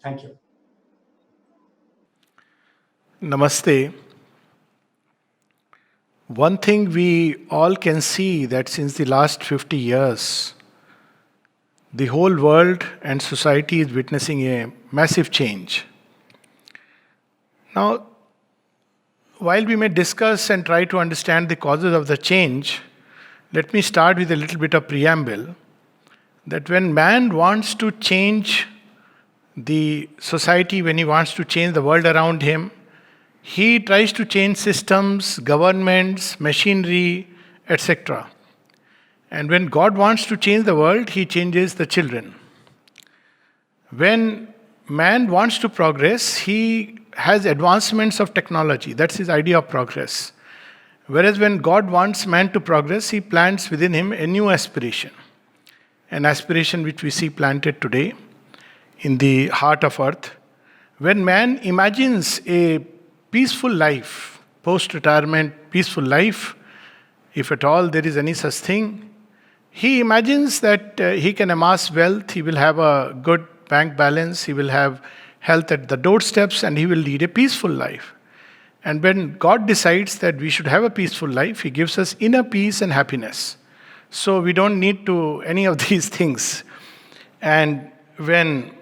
Thank you. Namaste. One thing we all can see that since the last 50 years, the whole world and society is witnessing a massive change. Now, while we may discuss and try to understand the causes of the change, let me start with a little bit of preamble that when man wants to change the society, when he wants to change the world around him, he tries to change systems, governments, machinery, etc. And when God wants to change the world, he changes the children. When man wants to progress, he has advancements of technology. That's his idea of progress. Whereas when God wants man to progress, he plants within him a new aspiration. An aspiration which we see planted today in the heart of earth. When man imagines a peaceful life, post retirement, peaceful life, if at all there is any such thing, he imagines that he can amass wealth, he will have a good bank balance, he will have health at the doorsteps, and he will lead a peaceful life. And when God decides that we should have a peaceful life, he gives us inner peace and happiness. So we don't need to any of these things. And when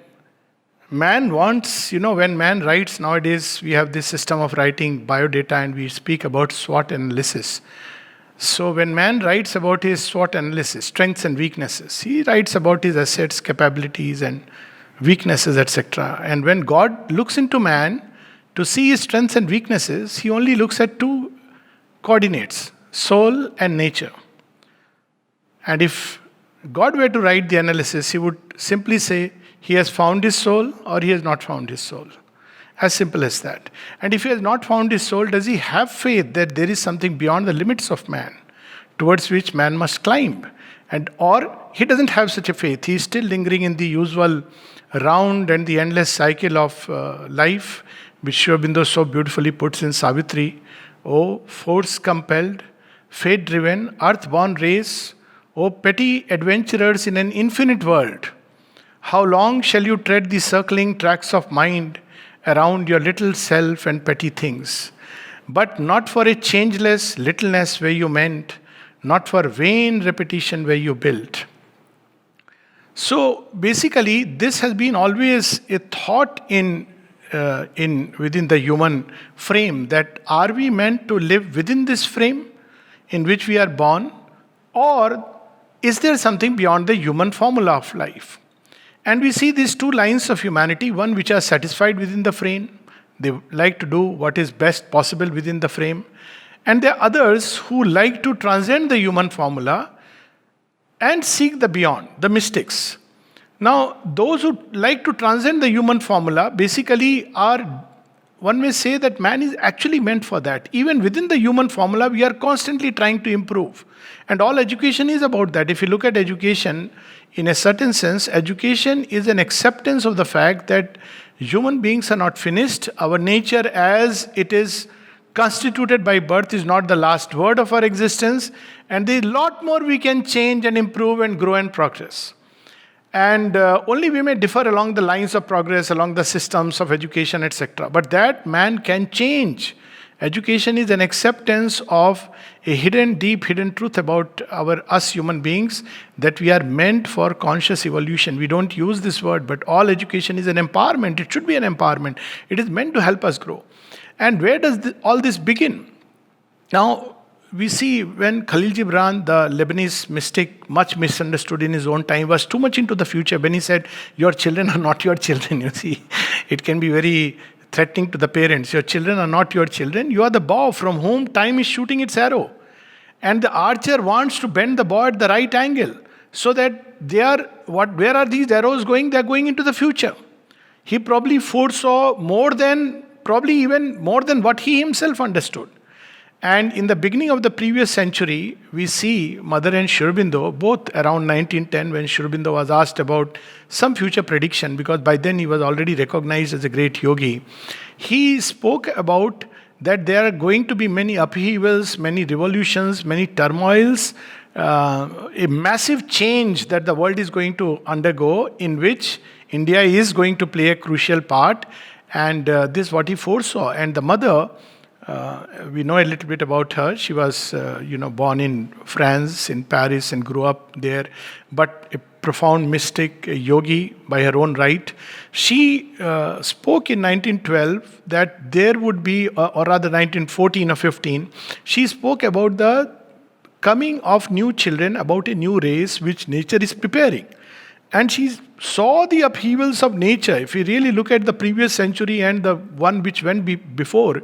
man wants, when man writes nowadays, we have this system of writing biodata and we speak about SWOT analysis. So when man writes about his SWOT analysis, strengths and weaknesses, he writes about his assets, capabilities and weaknesses, etc. And when God looks into man to see his strengths and weaknesses, he only looks at two coordinates, soul and nature. And if God were to write the analysis, he would simply say, he has found his soul or he has not found his soul. As simple as that. And if he has not found his soul, does he have faith that there is something beyond the limits of man towards which man must climb? And or he doesn't have such a faith. He is still lingering in the usual round and the endless cycle of life, which Sri Aurobindo so beautifully puts in Savitri. Oh, force-compelled, fate-driven, earth-born race, oh, petty adventurers in an infinite world. How long shall you tread the circling tracks of mind around your little self and petty things? But not for a changeless littleness where you meant, not for vain repetition where you built. So basically, this has been always a thought in within the human frame, that are we meant to live within this frame in which we are born, or is there something beyond the human formula of life? And we see these two lines of humanity, one which are satisfied within the frame, they like to do what is best possible within the frame, and there are others who like to transcend the human formula and seek the beyond, the mystics. Now, those who like to transcend the human formula basically are, one may say that man is actually meant for that. Even within the human formula, we are constantly trying to improve. And all education is about that. If you look at education, in a certain sense, education is an acceptance of the fact that human beings are not finished. Our nature as it is constituted by birth is not the last word of our existence. And there is a lot more we can change and improve and grow and progress. And only we may differ along the lines of progress, along the systems of education, etc. But that man can change. Education is an acceptance of a deep hidden truth about us human beings, that we are meant for conscious evolution. We don't use this word, but all education is an empowerment. It should be an empowerment. It is meant to help us grow. And where does all this begin? Now, we see when Khalil Gibran, the Lebanese mystic, much misunderstood in his own time, was too much into the future when he said, your children are not your children. You see, it can be very threatening to the parents. Your children are not your children. You are the bow from whom time is shooting its arrow. And the archer wants to bend the bow at the right angle so that where are these arrows going? They are going into the future. He probably foresaw even more than what he himself understood. And in the beginning of the previous century, we see Mother and Sri Aurobindo, both around 1910, when Sri Aurobindo was asked about some future prediction, because by then he was already recognized as a great yogi. He spoke about that there are going to be many upheavals, many revolutions, many turmoils, a massive change that the world is going to undergo, in which India is going to play a crucial part, and this what he foresaw. And the mother, we know a little bit about her. She was, born in France, in Paris, and grew up there. But a profound mystic, a yogi by her own right. She spoke in 1912 that there would be, or rather 1914 or 15, she spoke about the coming of new children, about a new race which nature is preparing. And she saw the upheavals of nature. If we really look at the previous century and the one which went before,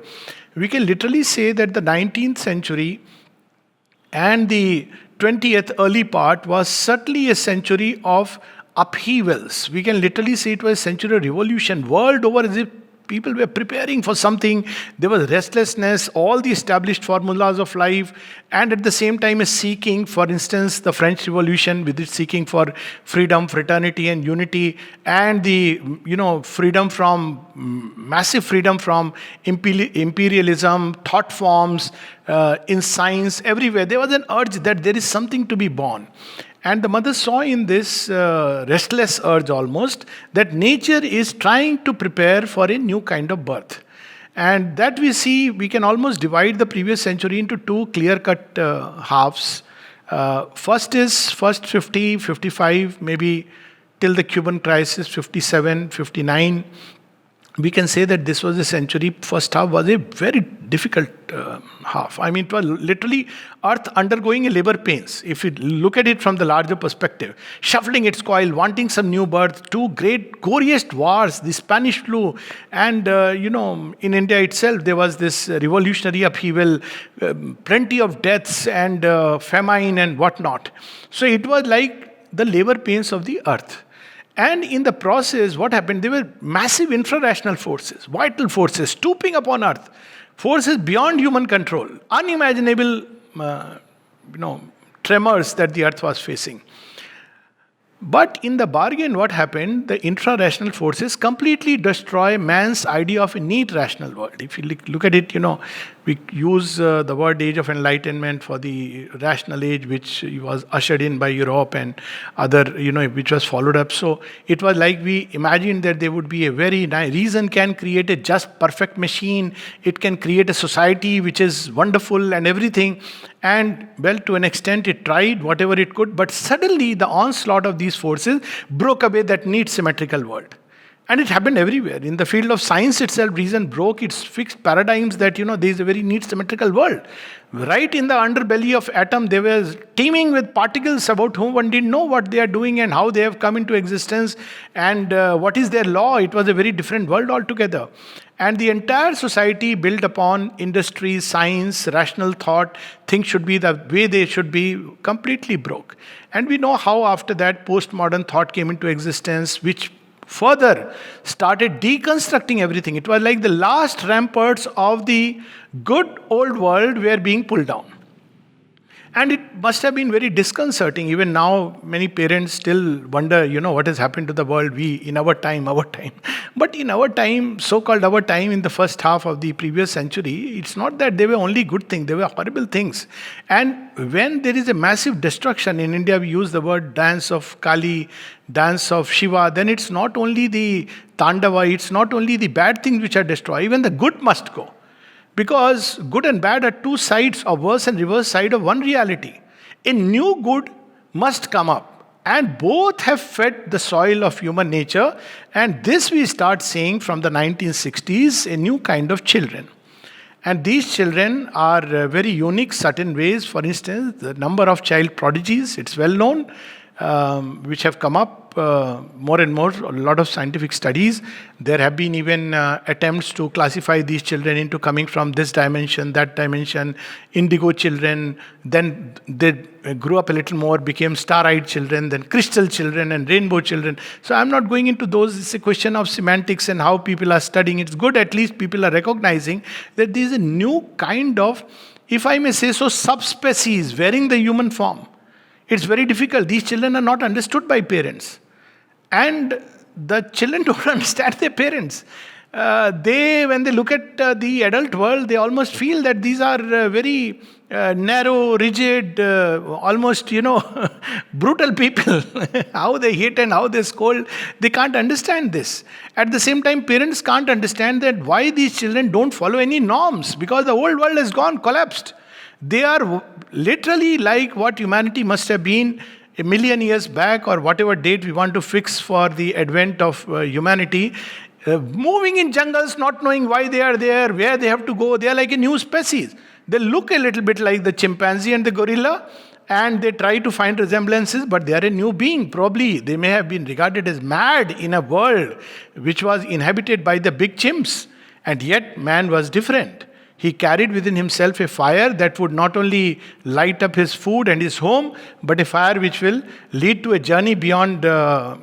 we can literally say that the 19th century and the 20th early part was certainly a century of upheavals. We can literally say it was a century of revolution. World over, as if people were preparing for something. There was restlessness, all the established formulas of life, and at the same time a seeking. For instance, the French Revolution with its seeking for freedom, fraternity, and unity, and the freedom from massive freedom from imperialism, thought forms in science everywhere. There was an urge that there is something to be born. And the mother saw in this restless urge almost that nature is trying to prepare for a new kind of birth. And that we see, we can almost divide the previous century into two clear-cut halves. First 50, 55, maybe till the Cuban crisis, 57, 59. We can say that this was a century, first half was a very difficult half. I mean, it was literally earth undergoing a labor pains. If you look at it from the larger perspective, shuffling its coil, wanting some new birth, two great goriest wars, the Spanish flu, and in India itself, there was this revolutionary upheaval, plenty of deaths and famine and whatnot. So it was like the labor pains of the earth. And in the process, what happened? There were massive infrarational forces, vital forces, stooping upon earth, forces beyond human control, unimaginable, tremors that the earth was facing. But in the bargain, what happened? The intra-rational forces completely destroy man's idea of a neat rational world. If you look at it, we use the word age of enlightenment for the rational age, which was ushered in by Europe and other, which was followed up. So it was like we imagined that there would be a very nice, reason can create a just perfect machine. It can create a society which is wonderful and everything. And well, to an extent, it tried whatever it could. But suddenly, the onslaught of these forces broke away that neat symmetrical world. And it happened everywhere. In the field of science itself, reason broke its fixed paradigms that, there is a very neat symmetrical world. Right in the underbelly of atom, they were teeming with particles about whom one didn't know what they are doing and how they have come into existence and what is their law. It was a very different world altogether. And the entire society built upon industry, science, rational thought, things should be the way they should be, completely broke. And we know how after that postmodern thought came into existence, which further started deconstructing everything. It was like the last ramparts of the good old world were being pulled down. And it must have been very disconcerting. Even now, many parents still wonder, what has happened to the world, in our time. But in our time, so-called our time, in the first half of the previous century, it's not that they were only good things, they were horrible things. And when there is a massive destruction, in India we use the word dance of Kali, dance of Shiva, then it's not only the Tandava, it's not only the bad things which are destroyed, even the good must go. Because good and bad are two sides, or worse and reverse side of one reality. A new good must come up. And both have fed the soil of human nature. And this we start seeing from the 1960s, a new kind of children. And these children are very unique certain ways. For instance, the number of child prodigies, it's well known, which have come up more and more, a lot of scientific studies. There have been even attempts to classify these children into coming from this dimension, that dimension, indigo children, then they grew up a little more, became star-eyed children, then crystal children and rainbow children. So I'm not going into those. It's a question of semantics and how people are studying. It's good at least people are recognizing that there is a new kind of, if I may say so, subspecies wearing the human form. It's very difficult. These children are not understood by parents. And the children don't understand their parents. when they look at the adult world, they almost feel that these are very narrow, rigid, almost, brutal people. How they hit and how they scold, they can't understand this. At the same time, parents can't understand that why these children don't follow any norms, because the old world has gone, collapsed. They are literally like what humanity must have been a million years back, or whatever date we want to fix for the advent of humanity. Moving in jungles, not knowing why they are there, where they have to go. They are like a new species. They look a little bit like the chimpanzee and the gorilla, and they try to find resemblances, but they are a new being. Probably they may have been regarded as mad in a world which was inhabited by the big chimps, and yet man was different. He carried within himself a fire that would not only light up his food and his home, but a fire which will lead to a journey beyond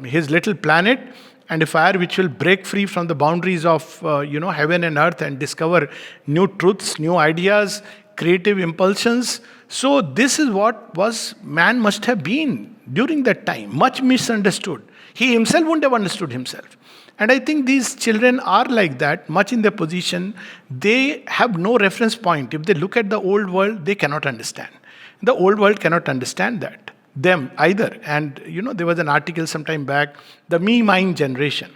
his little planet, and a fire which will break free from the boundaries of heaven and earth and discover new truths, new ideas, creative impulsions. So this is what was man must have been during that time, much misunderstood. He himself wouldn't have understood himself. And I think these children are like that, much in their position. They have no reference point. If they look at the old world, they cannot understand. The old world cannot understand that, them either. And there was an article some time back, the me mine generation.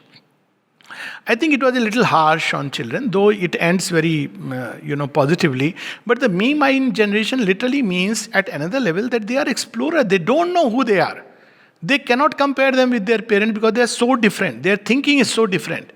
I think it was a little harsh on children, though it ends very positively. But the me mine generation literally means at another level that they are explorers. They don't know who they are. They cannot compare them with their parents because they are so different. Their thinking is so different.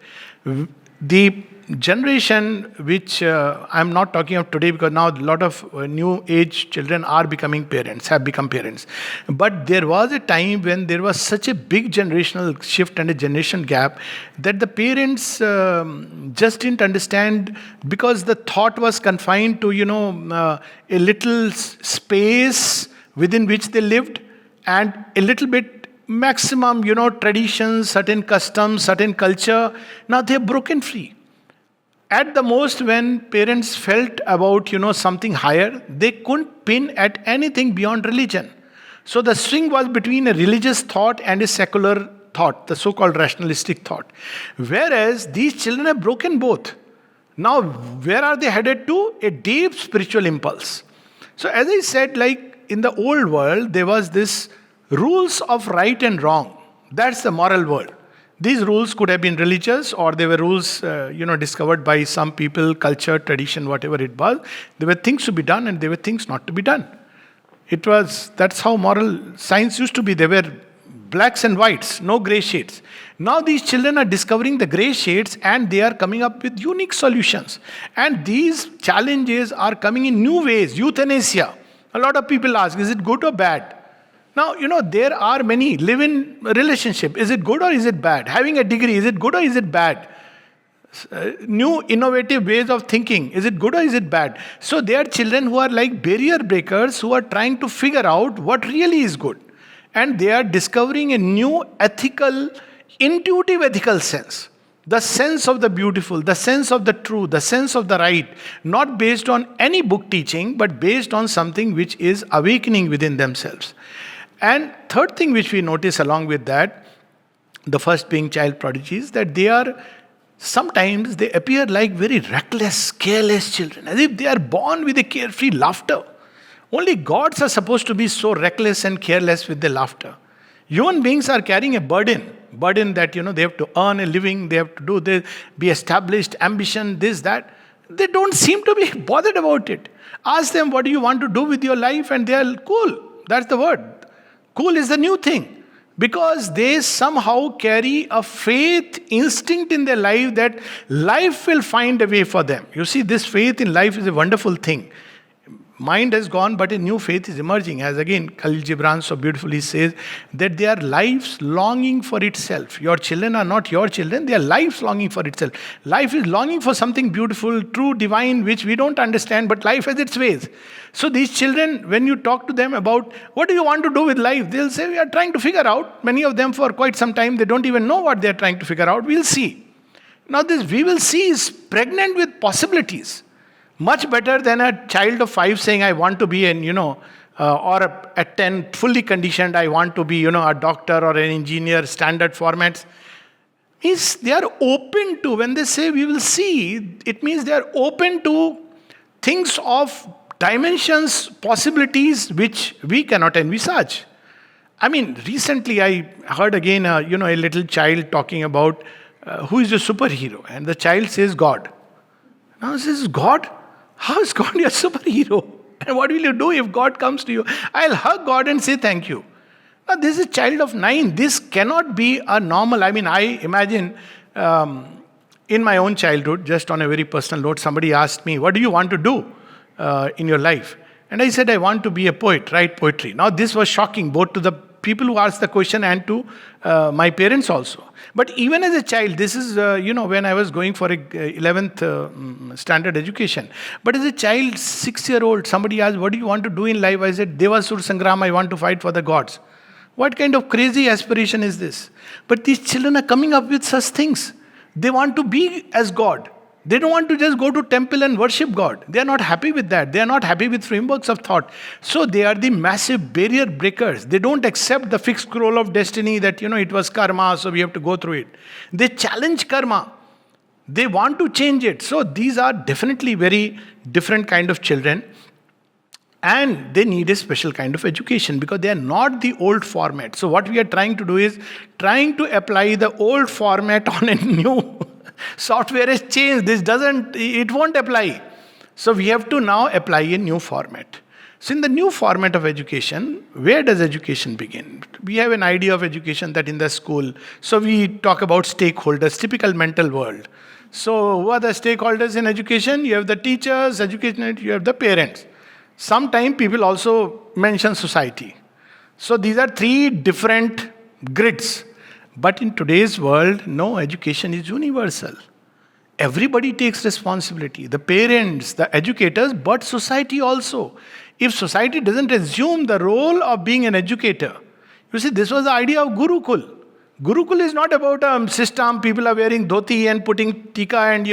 The generation which I'm not talking of today, because now a lot of new age children are becoming parents, have become parents. But there was a time when there was such a big generational shift and a generation gap that the parents just didn't understand, because the thought was confined to, a little space within which they lived, and a little bit maximum, traditions, certain customs, certain culture. Now they're broken free. At the most, when parents felt about, something higher, they couldn't pin at anything beyond religion. So the string was between a religious thought and a secular thought, the so-called rationalistic thought. Whereas these children have broken both. Now, where are they headed to? A deep spiritual impulse. So as I said, like in the old world, there was this rules of right and wrong. That's the moral world. These rules could have been religious, or they were rules, discovered by some people, culture, tradition, whatever it was. There were things to be done and there were things not to be done. That's how moral science used to be. There were blacks and whites, no gray shades. Now these children are discovering the gray shades and they are coming up with unique solutions. And these challenges are coming in new ways. Euthanasia. A lot of people ask, is it good or bad? Now, there are many live-in relationship. Is it good or is it bad? Having a degree, is it good or is it bad? New innovative ways of thinking, is it good or is it bad? So they are children who are like barrier breakers, who are trying to figure out what really is good. And they are discovering a new ethical, intuitive ethical sense. The sense of the beautiful, the sense of the true, the sense of the right. Not based on any book teaching, but based on something which is awakening within themselves. And third thing which we notice along with that, the first being child prodigies, that sometimes they appear like very reckless, careless children, as if they are born with a carefree laughter. Only gods are supposed to be so reckless and careless with their laughter. Human beings are carrying a burden that, they have to earn a living, they have to do this, be established, ambition, this, that. They don't seem to be bothered about it. Ask them, what do you want to do with your life? And they are cool. That's the word. Cool is the new thing, because they somehow carry a faith instinct in their life that life will find a way for them. You see, this faith in life is a wonderful thing. Mind has gone, but a new faith is emerging. As again, Khalil Gibran so beautifully says, that they are lives longing for itself. Your children are not your children, they are lives longing for itself. Life is longing for something beautiful, true, divine, which we don't understand, but life has its ways. So these children, when you talk to them about what do you want to do with life, they'll say, we are trying to figure out. Many of them for quite some time, they don't even know what they're trying to figure out. We'll see. Now this we will see is pregnant with possibilities. Much better than a child of 5 saying, I want to be or at 10, fully conditioned, I want to be, a doctor or an engineer, standard formats. Means they are open to, when they say we will see, it means they are open to things of dimensions, possibilities which we cannot envisage. I mean, recently I heard again, a little child talking about who is a superhero, and the child says God. Now says God, how is God your superhero? And what will you do if God comes to you? I'll hug God and say thank you. Now, this is a child of 9. This cannot be a normal. I mean, I imagine in my own childhood, just on a very personal note, somebody asked me, what do you want to do in your life? And I said, I want to be a poet, write poetry. Now, this was shocking both to the people who asked the question and to my parents also. But even as a child, this is, when I was going for a 11th standard education. But as a child, 6-year-old, somebody asked, what do you want to do in life? I said, Devasur Sangram, I want to fight for the gods. What kind of crazy aspiration is this? But these children are coming up with such things. They want to be as God. They don't want to just go to temple and worship God. They are not happy with that. They are not happy with frameworks of thought. So they are the massive barrier breakers. They don't accept the fixed scroll of destiny that, it was karma, so we have to go through it. They challenge karma. They want to change it. So these are definitely very different kind of children. And they need a special kind of education because they are not the old format. So what we are trying to do is trying to apply the old format on a new software has changed. It won't apply. So we have to now apply a new format. So in the new format of education, where does education begin? We have an idea of education that in the school, so we talk about stakeholders, typical mental world. So who are the stakeholders in education? You have the teachers, education, you have the parents. Sometimes people also mention society. So these are 3 different grids. But in today's world, no, education is universal. Everybody takes responsibility. The parents, the educators, but society also. If society doesn't assume the role of being an educator, you see, this was the idea of Gurukul. Gurukul is not about a system, people are wearing dhoti and putting tika and,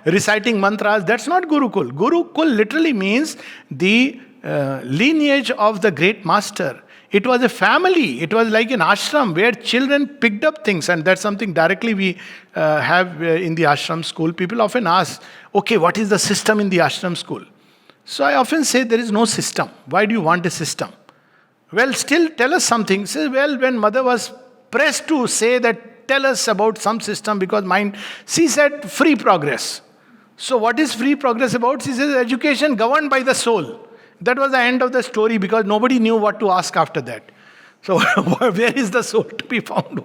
reciting mantras. That's not Gurukul. Gurukul literally means the lineage of the great master. It was a family. It was like an ashram where children picked up things. And that's something directly we have in the ashram school. People often ask, okay, what is the system in the ashram school? So I often say there is no system. Why do you want a system? Well, still tell us something. Say, well, when mother was pressed to say that, tell us about some system because she said free progress. So what is free progress about? She says education governed by the soul. That was the end of the story because nobody knew what to ask after that. So where is the soul to be found?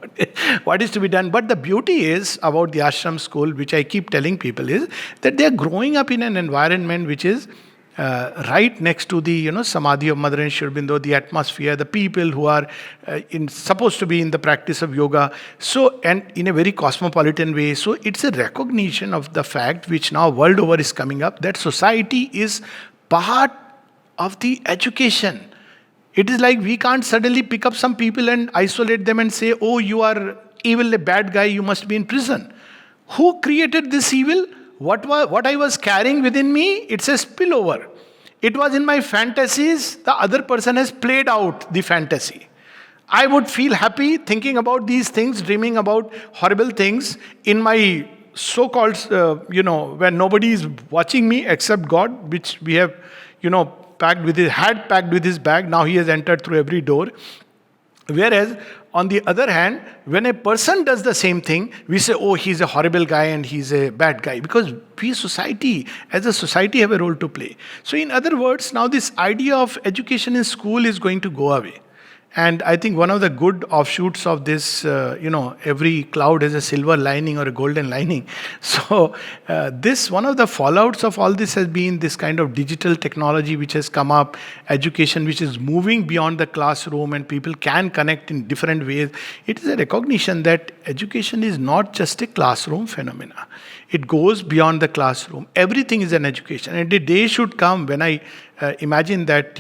What is to be done? But the beauty is about the ashram school, which I keep telling people, is that they are growing up in an environment which is right next to the samadhi of Mother and Sri Aurobindo, the atmosphere, the people who are supposed to be in the practice of yoga. So, and in a very cosmopolitan way. So it's a recognition of the fact which now world over is coming up that society is part of the education. It is like we can't suddenly pick up some people and isolate them and say, oh, you are evil, a bad guy, you must be in prison. Who created this evil? What I was carrying within me, it's a spillover. It was in my fantasies, the other person has played out the fantasy. I would feel happy thinking about these things, dreaming about horrible things in my so-called, when nobody is watching me except God, which we have, packed with his bag. Now he has entered through every door. Whereas, on the other hand, when a person does the same thing, we say, oh, he's a horrible guy and he's a bad guy. Because we as a society, have a role to play. So in other words, now this idea of education in school is going to go away. And I think one of the good offshoots of this, every cloud has a silver lining or a golden lining. So one of the fallouts of all this has been this kind of digital technology which has come up, education which is moving beyond the classroom and people can connect in different ways. It is a recognition that education is not just a classroom phenomena. It goes beyond the classroom. Everything is an education. And the day should come when I imagine that,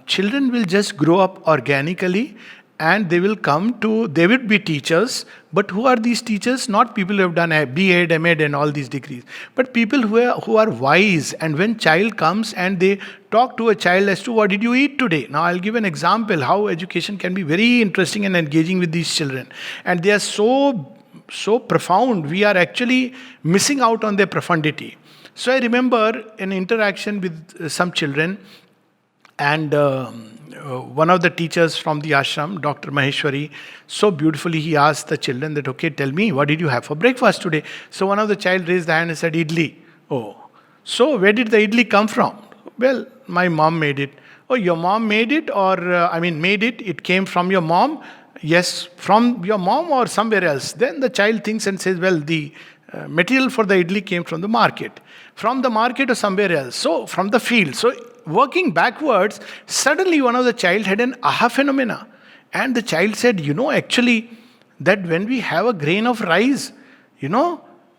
children will just grow up organically and they will be teachers. But who are these teachers? Not people who have done a B.Ed, M.Ed and all these degrees. But people who are wise. And when child comes and they talk to a child as to what did you eat today? Now I'll give an example how education can be very interesting and engaging with these children. And they are so so profound, we are actually missing out on their profundity. So I remember an interaction with some children, and one of the teachers from the ashram, Dr. Maheshwari, so beautifully he asked the children that, okay, tell me, what did you have for breakfast today? So one of the child raised the hand and said, idli. Oh, so where did the idli come from? Well, my mom made it. Oh, your mom made it, or made it, it came from your mom? Yes, from your mom or somewhere else. Then the child thinks and says, well, the material for the idli came from the market. From the market or somewhere else. So, from the field. So, working backwards, suddenly one of the child had an aha phenomena. And the child said, actually, that when we have a grain of rice,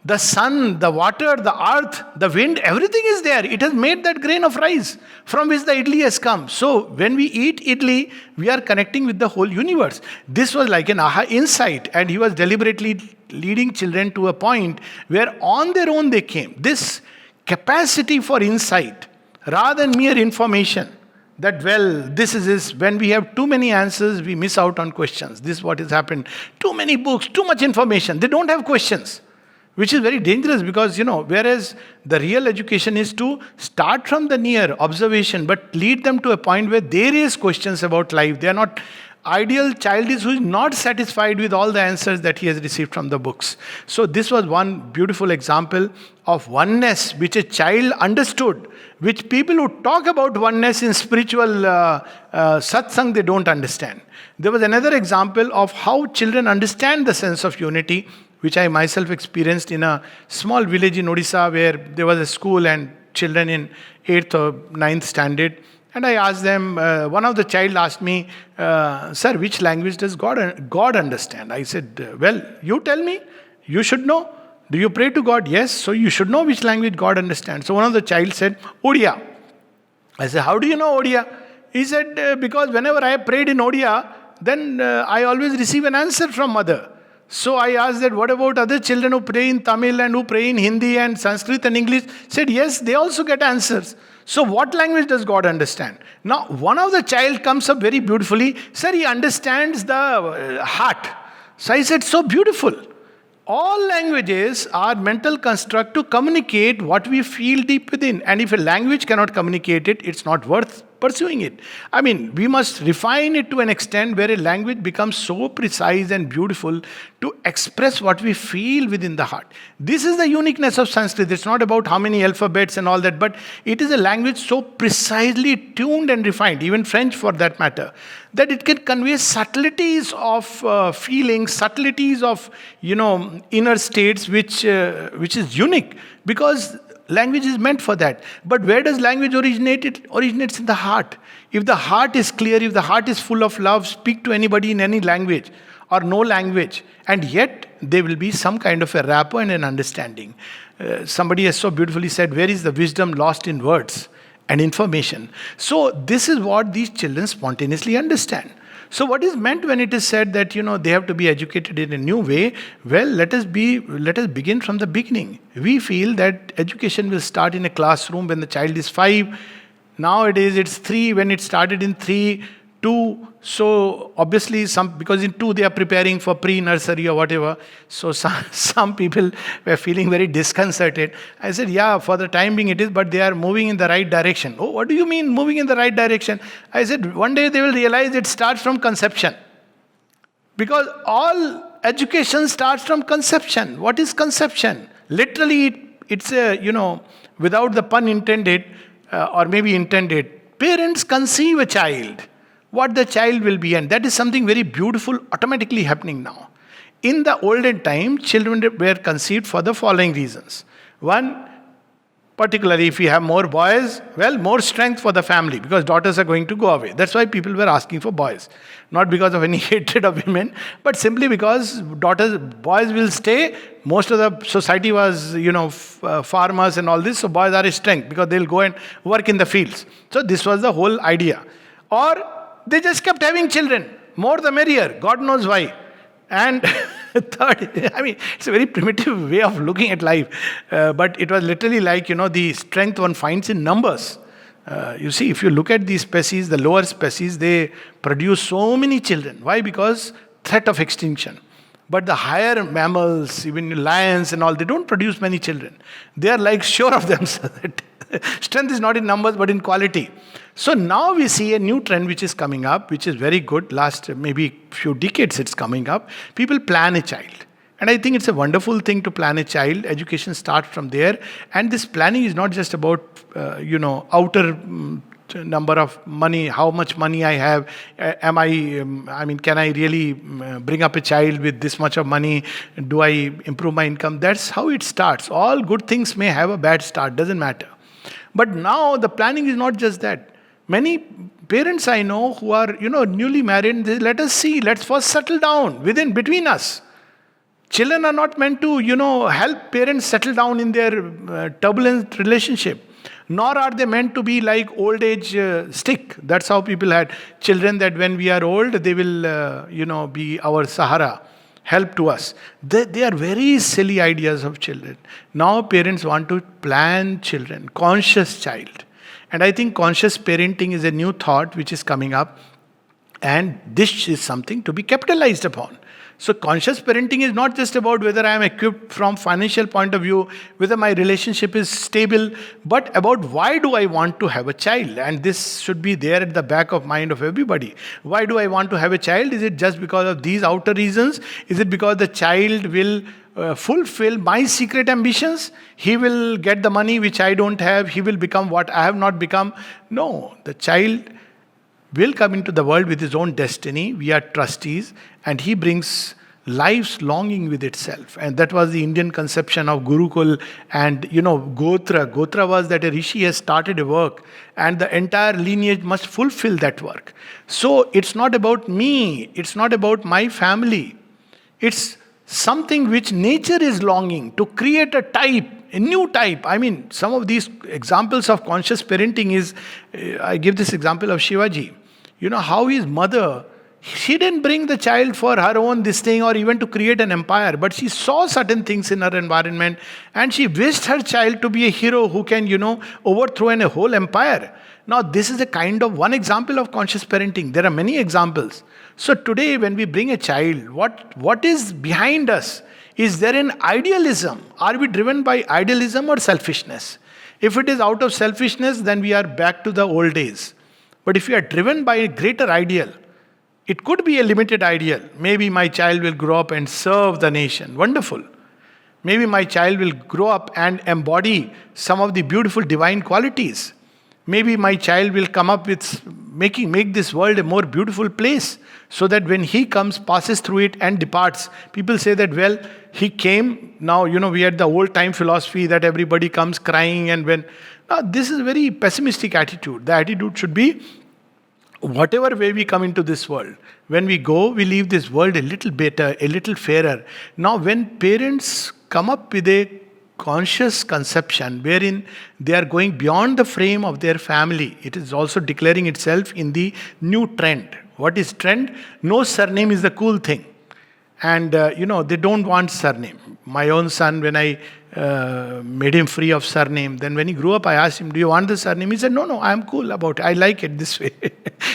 the sun, the water, the earth, the wind, everything is there. It has made that grain of rice from which the idli has come. So when we eat idli, we are connecting with the whole universe. This was like an aha insight, and he was deliberately leading children to a point where on their own they came. This capacity for insight, rather than mere information, that, well, this is this. When we have too many answers, we miss out on questions. This is what has happened. Too many books, too much information. They don't have questions. Which is very dangerous, because, whereas the real education is to start from the near observation, but lead them to a point where they raise questions about life. They are not, ideal child is who is not satisfied with all the answers that he has received from the books. So this was one beautiful example of oneness, which a child understood, which people who talk about oneness in spiritual satsang, they don't understand. There was another example of how children understand the sense of unity, which I myself experienced in a small village in Odisha, where there was a school and children in 8th or 9th standard. And I asked them, one of the child asked me, sir, which language does God understand? I said, well, you tell me, you should know. Do you pray to God? Yes, so you should know which language God understands. So one of the child said, Odia. I said, how do you know Odia? He said, because whenever I prayed in Odia, then I always receive an answer from mother. So I asked that, what about other children who pray in Tamil and who pray in Hindi and Sanskrit and English? Said, yes, they also get answers. So what language does God understand? Now, one of the child comes up very beautifully. Sir, he understands the heart. So I said, so beautiful. All languages are mental construct to communicate what we feel deep within. And if a language cannot communicate it, it's not worth pursuing it. We must refine it to an extent where a language becomes so precise and beautiful to express what we feel within the heart. This is the uniqueness of Sanskrit. It's not about how many alphabets and all that, but it is a language so precisely tuned and refined, even French for that matter, that it can convey subtleties of feelings, subtleties of inner states, which is unique, because language is meant for that. But where does language originate? It originates in the heart. If the heart is clear, if the heart is full of love, speak to anybody in any language or no language, and yet there will be some kind of a rapport and an understanding. Somebody has so beautifully said, where is the wisdom lost in words and information? So this is what these children spontaneously understand. So what is meant when it is said that they have to be educated in a new way? Well, let us begin from the beginning. We feel that education will start in a classroom when the child is 5. Nowadays it's 3, when it started in 3, 2. So obviously because in 2 they are preparing for pre-nursery or whatever. So some people were feeling very disconcerted. I said, yeah, for the time being it is, but they are moving in the right direction. Oh, what do you mean moving in the right direction? I said, one day they will realize it starts from conception. Because all education starts from conception. What is conception? Literally, it's without the pun intended, or maybe intended, parents conceive a child, what the child will be, and that is something very beautiful automatically happening now. In the olden time, children were conceived for the following reasons. One, particularly if we have more boys, well, more strength for the family, because daughters are going to go away. That's why people were asking for boys. Not because of any hatred of women, but simply because boys will stay. Most of the society was, farmers and all this, so boys are a strength because they'll go and work in the fields. So this was the whole idea. Or they just kept having children. More the merrier. God knows why. And third, it's a very primitive way of looking at life. But it was literally like, the strength one finds in numbers. You see, if you look at these species, the lower species, they produce so many children. Why? Because threat of extinction. But the higher mammals, even lions and all, they don't produce many children. They are like sure of themselves. Strength is not in numbers but in quality. So now we see a new trend which is coming up, which is very good. Last maybe few decades it's coming up. People plan a child. And I think it's a wonderful thing to plan a child. Education starts from there. And this planning is not just about, outer number of money, how much money I have. Can I really bring up a child with this much of money? Do I improve my income? That's how it starts. All good things may have a bad start, doesn't matter. But now the planning is not just that. Many parents I know who are, newly married, they let us see, let's first settle down between us. Children are not meant to, help parents settle down in their turbulent relationship. Nor are they meant to be like old age stick. That's how people had children, that when we are old, they will, be our Sahara, help to us. They are very silly ideas of children. Now parents want to plan children, conscious child. And I think conscious parenting is a new thought which is coming up. And this is something to be capitalized upon. So conscious parenting is not just about whether I am equipped from financial point of view, whether my relationship is stable, but about why do I want to have a child? And this should be there at the back of mind of everybody. Why do I want to have a child? Is it just because of these outer reasons? Is it because the child will fulfill my secret ambitions? He will get the money which I don't have. He will become what I have not become. No, the child will come into the world with his own destiny. We are trustees, and he brings life's longing with itself. And that was the Indian conception of Gurukul and, Gotra. Gotra was that a rishi has started a work, and the entire lineage must fulfill that work. So it's not about me, it's not about my family. It's something which nature is longing to create a new type. Some of these examples of conscious parenting is, I give this example of Shivaji. How his mother, she didn't bring the child for her own this thing or even to create an empire, but she saw certain things in her environment and she wished her child to be a hero who can, overthrow a whole empire. Now, this is a kind of one example of conscious parenting. There are many examples. So today, when we bring a child, what is behind us? Is there an idealism? Are we driven by idealism or selfishness? If it is out of selfishness, then we are back to the old days. But if we are driven by a greater ideal, it could be a limited ideal. Maybe my child will grow up and serve the nation. Wonderful. Maybe my child will grow up and embody some of the beautiful divine qualities. Maybe my child will come up with make this world a more beautiful place, so that when he comes, passes through it and departs, people say that, well, he came. Now, we had the old time philosophy that everybody comes crying, and now this is a very pessimistic attitude. The attitude should be, whatever way we come into this world, when we go, we leave this world a little better, a little fairer. Now, when parents come up with a conscious conception wherein they are going beyond the frame of their family, it is also declaring itself in the new trend. What is trend? No surname is the cool thing. And, they don't want surname. My own son, when I made him free of surname, then when he grew up, I asked him, do you want the surname? He said, no, I am cool about it. I like it this way.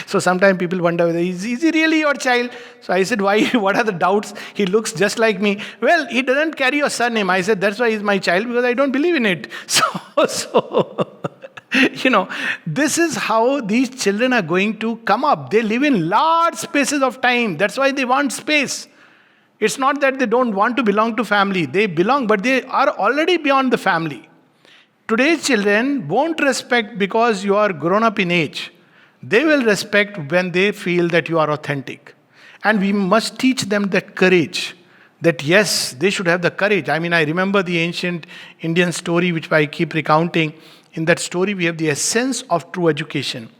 So sometimes people wonder, whether is he really your child? So I said, why? What are the doubts? He looks just like me. Well, he doesn't carry your surname. I said, that's why he's my child, because I don't believe in it. So this is how these children are going to come up. They live in large spaces of time. That's why they want space. It's not that they don't want to belong to family. They belong, but they are already beyond the family. Today's children won't respect because you are grown up in age. They will respect when they feel that you are authentic. And we must teach them that courage. That yes, they should have the courage. I remember the ancient Indian story which I keep recounting. In that story, we have the essence of true education.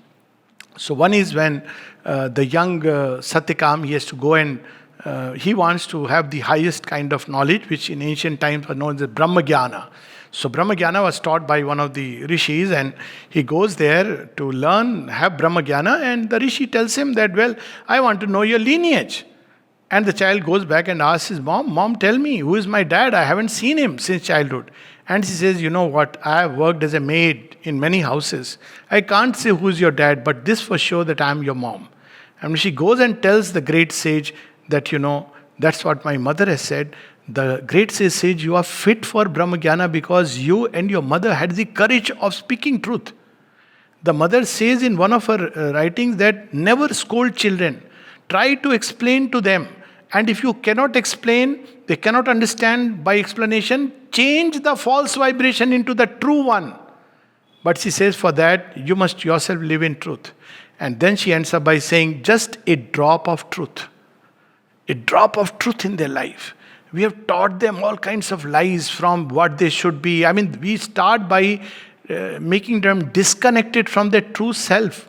So one is when the young Satyakam, he has to go and he wants to have the highest kind of knowledge, which in ancient times was known as Brahmagyana. So Brahmagyana was taught by one of the rishis, and he goes there to learn, have Brahmagyana, and the rishi tells him that, well, I want to know your lineage. And the child goes back and asks his mom, tell me, who is my dad? I haven't seen him since childhood. And she says, you know what, I have worked as a maid in many houses. I can't say who's your dad, but this for sure that I am your mom. And she goes and tells the great sage that, That's what my mother has said. The great sage, you are fit for Brahmagyana because you and your mother had the courage of speaking truth. The mother says in one of her writings that never scold children. Try to explain to them. And if you cannot explain, they cannot understand by explanation, change the false vibration into the true one. But she says for that, you must yourself live in truth. And then she ends up by saying, just a drop of truth. A drop of truth in their life. We have taught them all kinds of lies from what they should be. I mean, we start by making them disconnected from their true self.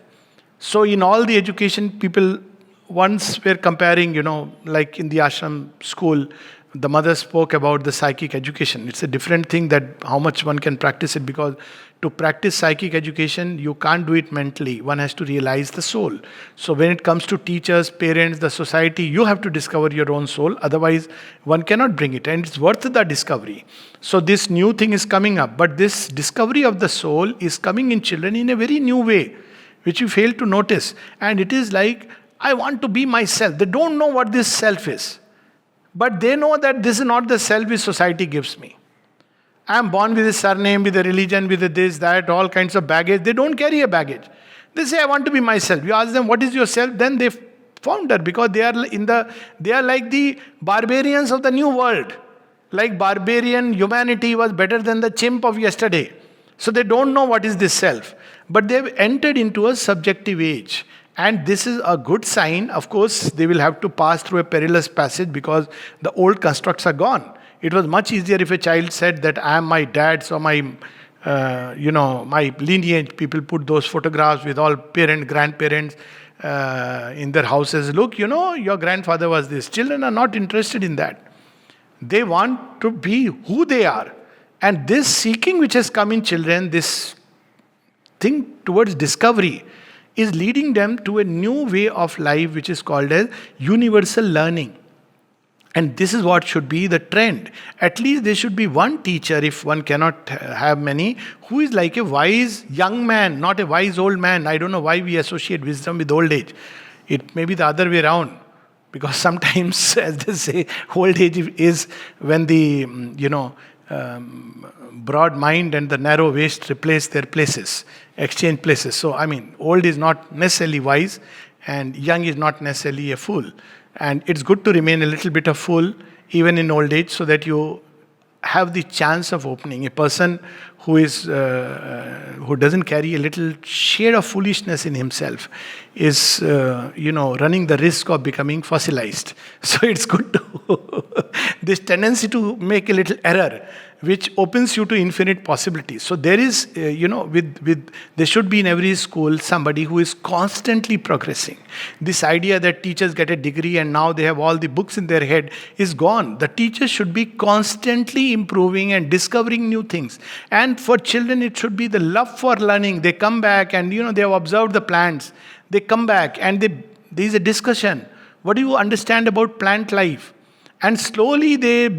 So in all the education, people once were comparing, like in the ashram school, the mother spoke about the psychic education. It's a different thing that how much one can practice it, because to practice psychic education, you can't do it mentally. One has to realize the soul. So when it comes to teachers, parents, the society, you have to discover your own soul. Otherwise, one cannot bring it. And it's worth the discovery. So this new thing is coming up. But this discovery of the soul is coming in children in a very new way, which you fail to notice. And it is like, I want to be myself. They don't know what this self is. But they know that this is not the self which society gives me. I am born with a surname, with a religion, with a this, that, all kinds of baggage. They don't carry a baggage. They say, I want to be myself. You ask them, what is yourself? Then they founder, because they are like the barbarians of the new world. Like barbarian humanity was better than the chimp of yesterday. So they don't know what is this self. But they've entered into a subjective age. And this is a good sign. Of course, they will have to pass through a perilous passage because the old constructs are gone. It was much easier if a child said that I am my dad's or my lineage. People put those photographs with all parents, grandparents in their houses. Look, your grandfather was this. Children are not interested in that. They want to be who they are. And this seeking which has come in children, this thing towards discovery, is leading them to a new way of life which is called as universal learning. And this is what should be the trend. At least there should be one teacher, if one cannot have many, who is like a wise young man, not a wise old man. I don't know why we associate wisdom with old age. It may be the other way around. Because sometimes, as they say, old age is when the, broad mind and the narrow waist replace their places, exchange places. So, old is not necessarily wise and young is not necessarily a fool. And it's good to remain a little bit of fool even in old age so that you have the chance of opening. A person who doesn't carry a little shade of foolishness in himself is, running the risk of becoming fossilized. So it's good to this tendency to make a little error, which opens you to infinite possibilities. So there is, there should be in every school somebody who is constantly progressing. This idea that teachers get a degree and now they have all the books in their head is gone. The teachers should be constantly improving and discovering new things. And for children, it should be the love for learning. They come back and, they have observed the plants. They come back and there is a discussion. What do you understand about plant life? And slowly they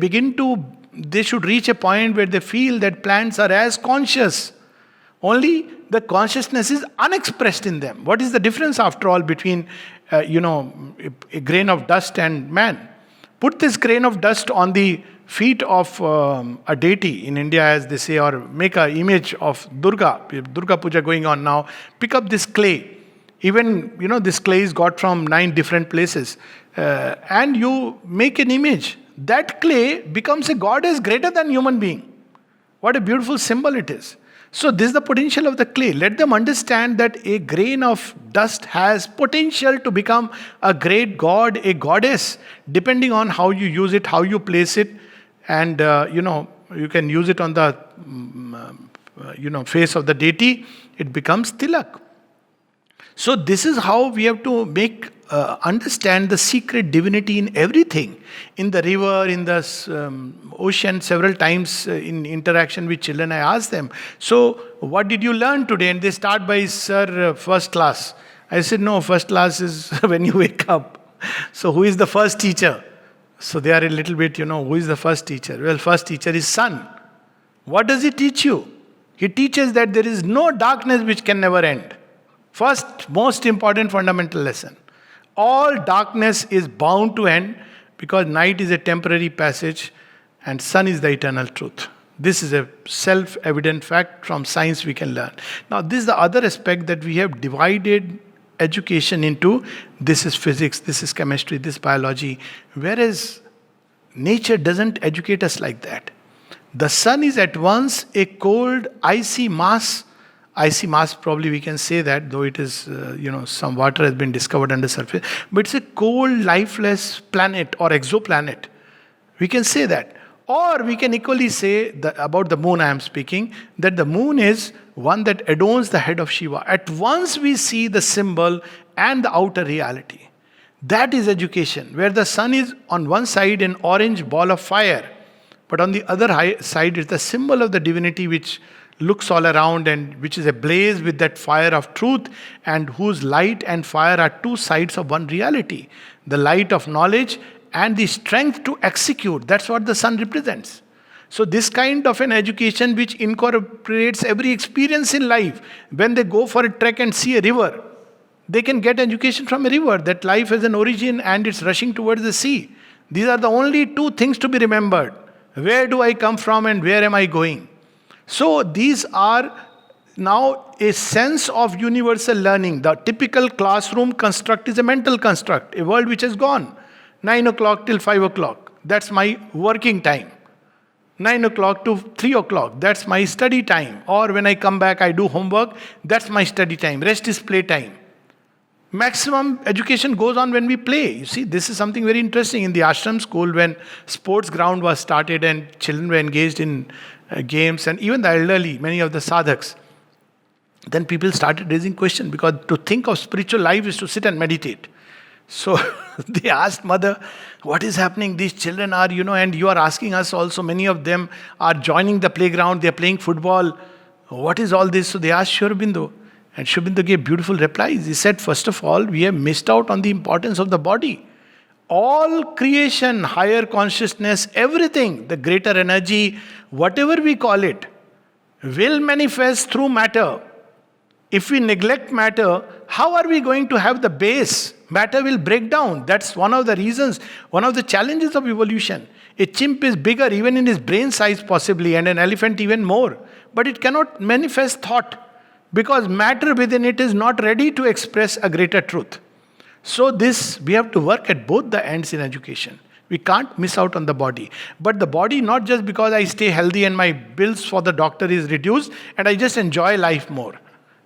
should reach a point where they feel that plants are as conscious. Only the consciousness is unexpressed in them. What is the difference after all between, a grain of dust and man? Put this grain of dust on the feet of a deity in India, as they say, or make an image of Durga Puja going on now. Pick up this clay. Even, this clay is got from 9 different places. And you make an image. That clay becomes a goddess greater than human being. What a beautiful symbol it is. So this is the potential of the clay. Let them understand that a grain of dust has potential to become a great god, a goddess, depending on how you use it, how you place it. And, you can use it on the, face of the deity. It becomes tilak. So this is how we have to understand the secret divinity in everything. In the river, in the ocean, several times in interaction with children, I ask them, so what did you learn today? And they start by, sir, first class. I said, no, first class is when you wake up. So who is the first teacher? So they are a little bit, who is the first teacher? Well, first teacher is sun. What does he teach you? He teaches that there is no darkness which can never end. First, most important fundamental lesson. All darkness is bound to end because night is a temporary passage and sun is the eternal truth. This is a self-evident fact from science we can learn. Now, this is the other aspect, that we have divided education into this is physics, this is chemistry, this biology, whereas nature doesn't educate us like that. The sun is at once a cold, icy mass. Icy mass, probably we can say that, though it is, some water has been discovered under surface. But it's a cold, lifeless planet or exoplanet. We can say that. Or we can equally say about the moon I am speaking, that the moon is one that adorns the head of Shiva. At once we see the symbol and the outer reality. That is education, where the sun is on one side an orange ball of fire, but on the other side is the symbol of the divinity which looks all around and which is ablaze with that fire of truth, and whose light and fire are two sides of one reality. The light of knowledge and the strength to execute. That's what the sun represents. So this kind of an education which incorporates every experience in life. When they go for a trek and see a river, they can get education from a river, that life has an origin and it's rushing towards the sea. These are the only two things to be remembered. Where do I come from and where am I going? So these are now a sense of universal learning. The typical classroom construct is a mental construct, a world which has gone. 9 o'clock till 5 o'clock, that's my working time. 9 o'clock to 3 o'clock, that's my study time. Or when I come back, I do homework, that's my study time. Rest is play time. Maximum education goes on when we play. You see, this is something very interesting. In the ashram school, when sports ground was started and children were engaged in games, and even the elderly, many of the sadhaks, then people started raising questions, because to think of spiritual life is to sit and meditate. So they asked mother, what is happening? These children are, and you are asking us also, many of them are joining the playground, they are playing football. What is all this? So they asked Sri Aurobindo. And Sri Aurobindo gave beautiful replies. He said, first of all, we have missed out on the importance of the body. All creation, higher consciousness, everything, the greater energy, whatever we call it, will manifest through matter. If we neglect matter, how are we going to have the base? Matter will break down. That's one of the reasons, one of the challenges of evolution. A chimp is bigger even in his brain size possibly, and an elephant even more. But it cannot manifest thought, because matter within it is not ready to express a greater truth. So we have to work at both the ends in education. We can't miss out on the body. But the body, not just because I stay healthy and my bills for the doctor is reduced and I just enjoy life more.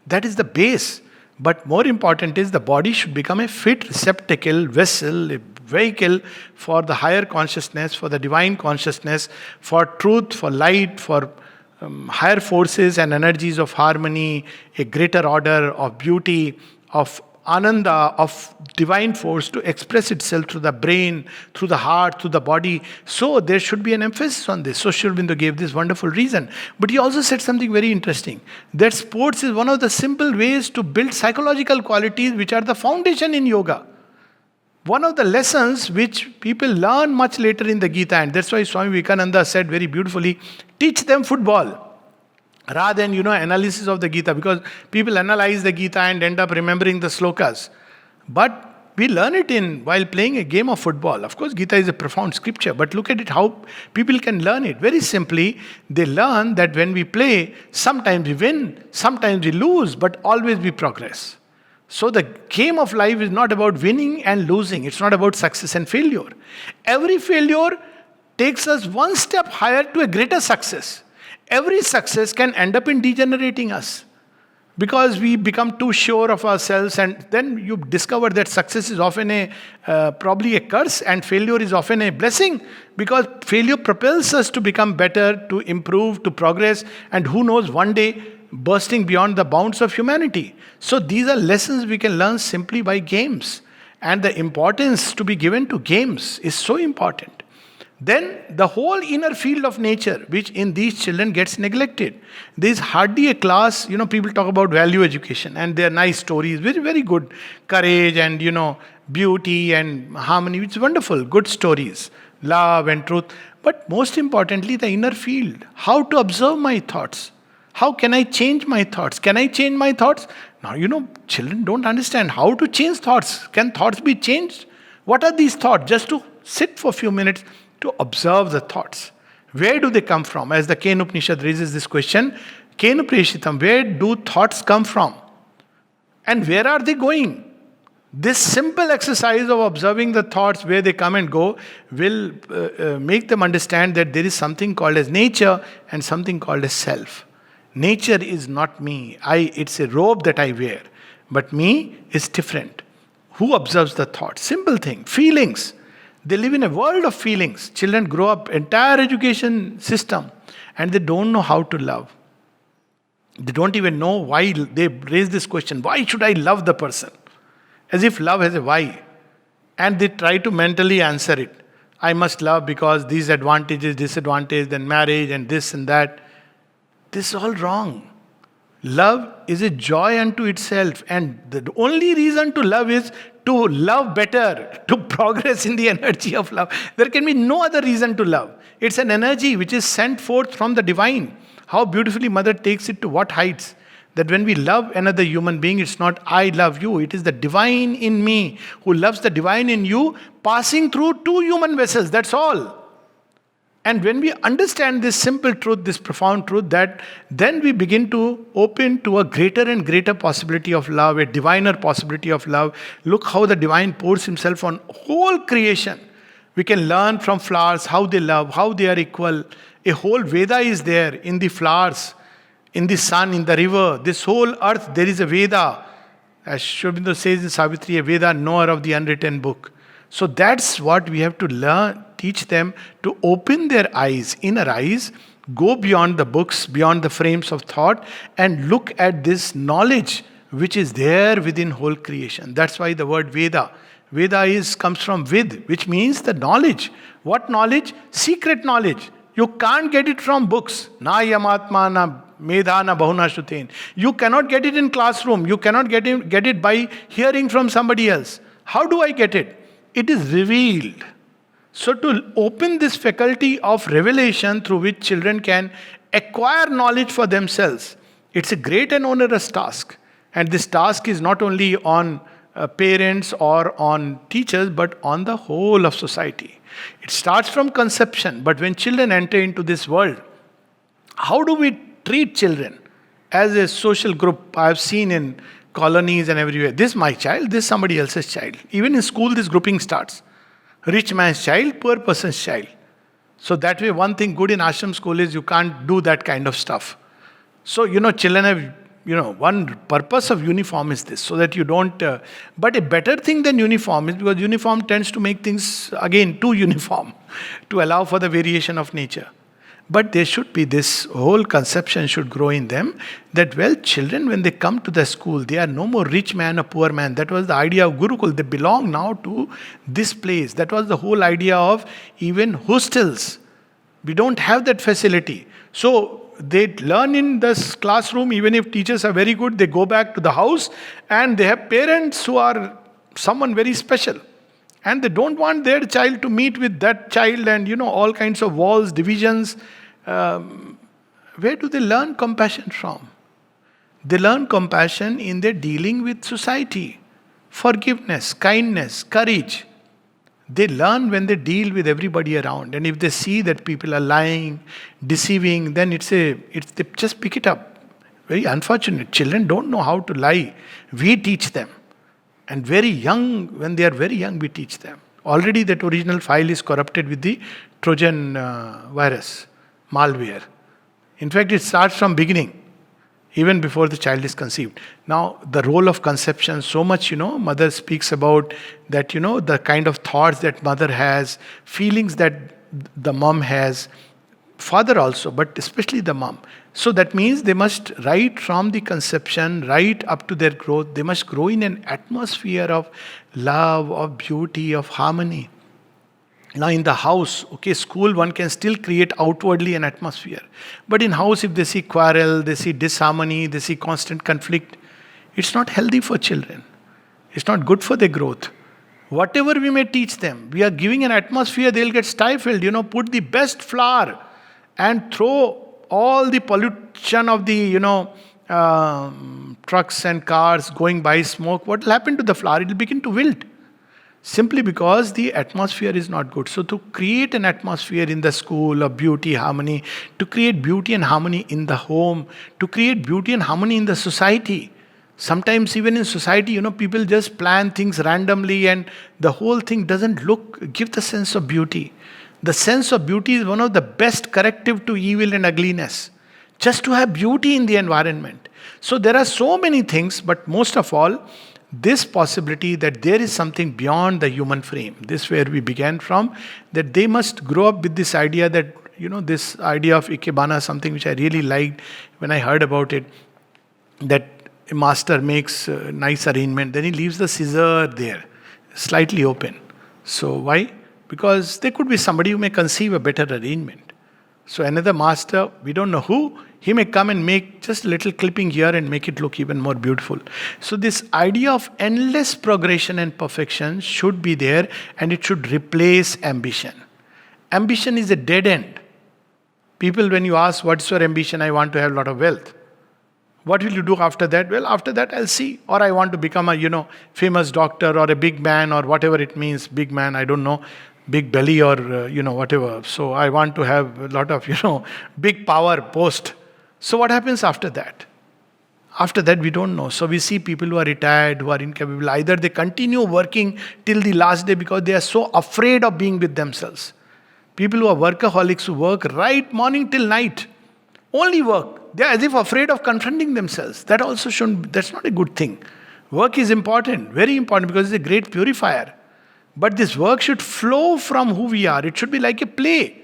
That is the base. But more important is the body should become a fit receptacle, vessel, a vehicle for the higher consciousness, for the divine consciousness, for truth, for light, for higher forces and energies of harmony, a greater order of beauty, of ananda, of divine force to express itself through the brain, through the heart, through the body. So there should be an emphasis on this. So Sri Aurobindo gave this wonderful reason. But he also said something very interesting, that sports is one of the simple ways to build psychological qualities which are the foundation in yoga. One of the lessons which people learn much later in the Gita, and that's why Swami Vivekananda said very beautifully, teach them football rather than, analysis of the Gita, because people analyze the Gita and end up remembering the slokas. But we learn it while playing a game of football. Of course, Gita is a profound scripture, but look at it, how people can learn it. Very simply, they learn that when we play, sometimes we win, sometimes we lose, but always we progress. So the game of life is not about winning and losing. It's not about success and failure. Every failure takes us one step higher to a greater success. Every success can end up in degenerating us, because we become too sure of ourselves, and then you discover that success is often probably a curse, and failure is often a blessing, because failure propels us to become better, to improve, to progress, and who knows, one day bursting beyond the bounds of humanity. So these are lessons we can learn simply by games, and the importance to be given to games is so important. Then the whole inner field of nature, which in these children gets neglected. There is hardly a class, people talk about value education, and there are nice stories, very, very good. Courage and, beauty and harmony, which is wonderful, good stories, love and truth. But most importantly, the inner field, how to observe my thoughts. How can I change my thoughts? Can I change my thoughts? Now, children don't understand how to change thoughts. Can thoughts be changed? What are these thoughts? Just to sit for a few minutes to observe the thoughts. Where do they come from? As the Ken Upanishad raises this question, Ken Upanishadam, where do thoughts come from? And where are they going? This simple exercise of observing the thoughts, where they come and go, will make them understand that there is something called as nature and something called as self. Nature is not me. It's a robe that I wear. But me is different. Who observes the thoughts? Simple thing. Feelings. They live in a world of feelings. Children grow up, entire education system, and they don't know how to love. They don't even know why. They raise this question, why should I love the person? As if love has a why. And they try to mentally answer it. I must love because these advantages, disadvantages, then marriage and this and that. This is all wrong. Love is a joy unto itself. And the only reason to love is to love better, to progress in the energy of love. There can be no other reason to love. It's an energy which is sent forth from the divine. How beautifully Mother takes it to what heights. That when we love another human being, it's not I love you. It is the divine in me who loves the divine in you, passing through two human vessels. That's all. And when we understand this simple truth, this profound truth, that then we begin to open to a greater and greater possibility of love, a diviner possibility of love. Look how the divine pours himself on whole creation. We can learn from flowers how they love, how they are equal. A whole Veda is there in the flowers, in the sun, in the river. This whole earth, there is a Veda. As Sri Aurobindo says in Savitri, a Veda, knower of the unwritten book. So that's what we have to learn, teach them to open their eyes, inner eyes, go beyond the books, beyond the frames of thought, and look at this knowledge which is there within whole creation. That's why the word Veda. Veda comes from Vid, which means the knowledge. What knowledge? Secret knowledge. You can't get it from books. Na yamatma na medha na bahuna shutain. You cannot get it in classroom. You cannot get it by hearing from somebody else. How do I get it? It is revealed. So to open this faculty of revelation through which children can acquire knowledge for themselves, it's a great and onerous task. And this task is not only on parents or on teachers, but on the whole of society. It starts from conception, but when children enter into this world, how do we treat children as a social group? I have seen in colonies and everywhere. This is my child, this is somebody else's child. Even in school, this grouping starts. Rich man's child, poor person's child. So that way, one thing good in ashram school is you can't do that kind of stuff. So, children have, one purpose of uniform is this, so that you don't... but a better thing than uniform is because uniform tends to make things, again, too uniform, to allow for the variation of nature. But there should be this whole conception should grow in them that, children, when they come to the school, they are no more rich man or poor man. That was the idea of Gurukul. They belong now to this place. That was the whole idea of even hostels. We don't have that facility. So they learn in this classroom, even if teachers are very good, they go back to the house and they have parents who are someone very special. And they don't want their child to meet with that child and, all kinds of walls, divisions. Where do they learn compassion from? They learn compassion in their dealing with society. Forgiveness, kindness, courage. They learn when they deal with everybody around. And if they see that people are lying, deceiving, then they just pick it up. Very unfortunate. Children don't know how to lie. We teach them. And very young, when they are very young, we teach them. Already that original file is corrupted with the Trojan virus, malware. In fact, it starts from beginning, even before the child is conceived. Now, the role of conception, so much, mother speaks about that, the kind of thoughts that mother has, feelings that the mom has, father also, but especially the mom. So that means they must, right from the conception, right up to their growth, they must grow in an atmosphere of love, of beauty, of harmony. Now in the house, school, one can still create outwardly an atmosphere. But in house, if they see quarrel, they see disharmony, they see constant conflict, it's not healthy for children. It's not good for their growth. Whatever we may teach them, we are giving an atmosphere, they'll get stifled. Put the best flour and throw all the pollution of the, trucks and cars going by, smoke. What will happen to the flower? It will begin to wilt. simply because the atmosphere is not good. So, to create an atmosphere in the school of beauty, harmony, to create beauty and harmony in the home, to create beauty and harmony in the society. Sometimes, even in society, people just plan things randomly and the whole thing doesn't give the sense of beauty. The sense of beauty is one of the best corrective to evil and ugliness. Just to have beauty in the environment. So, there are so many things, but most of all, this possibility that there is something beyond the human frame. This where we began from, that they must grow up with this idea that, this idea of Ikebana, something which I really liked when I heard about it, that a master makes a nice arrangement, then he leaves the scissor there, slightly open. So why? Because there could be somebody who may conceive a better arrangement. So another master, we don't know who, he may come and make just a little clipping here and make it look even more beautiful. So this idea of endless progression and perfection should be there, and it should replace ambition. Ambition is a dead end. People, when you ask, what's your ambition? I want to have a lot of wealth. What will you do after that? Well, after that I'll see. Or I want to become a, famous doctor or a big man or whatever it means. Big man, I don't know. Big belly or, whatever. So I want to have a lot of, big power post. So what happens after that? After that, we don't know. So we see people who are retired, who are incapable. Either they continue working till the last day because they are so afraid of being with themselves. People who are workaholics, who work right morning till night. Only work. They are as if afraid of confronting themselves. That also shouldn't, that's not a good thing. Work is important, very important, because it's a great purifier. But this work should flow from who we are. It should be like a play.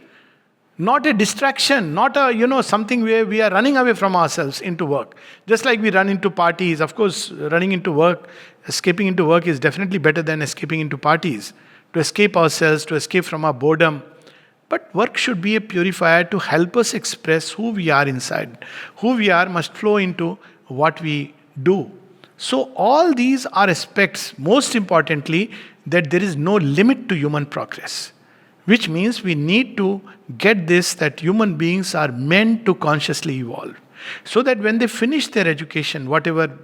Not a distraction, not a, something where we are running away from ourselves into work. Just like we run into parties. Of course, running into work, escaping into work is definitely better than escaping into parties. To escape ourselves, to escape from our boredom. But work should be a purifier to help us express who we are inside. Who we are must flow into what we do. So all these are aspects, most importantly, that there is no limit to human progress. Which means we need to get this, that human beings are meant to consciously evolve. So that when they finish their education, whatever,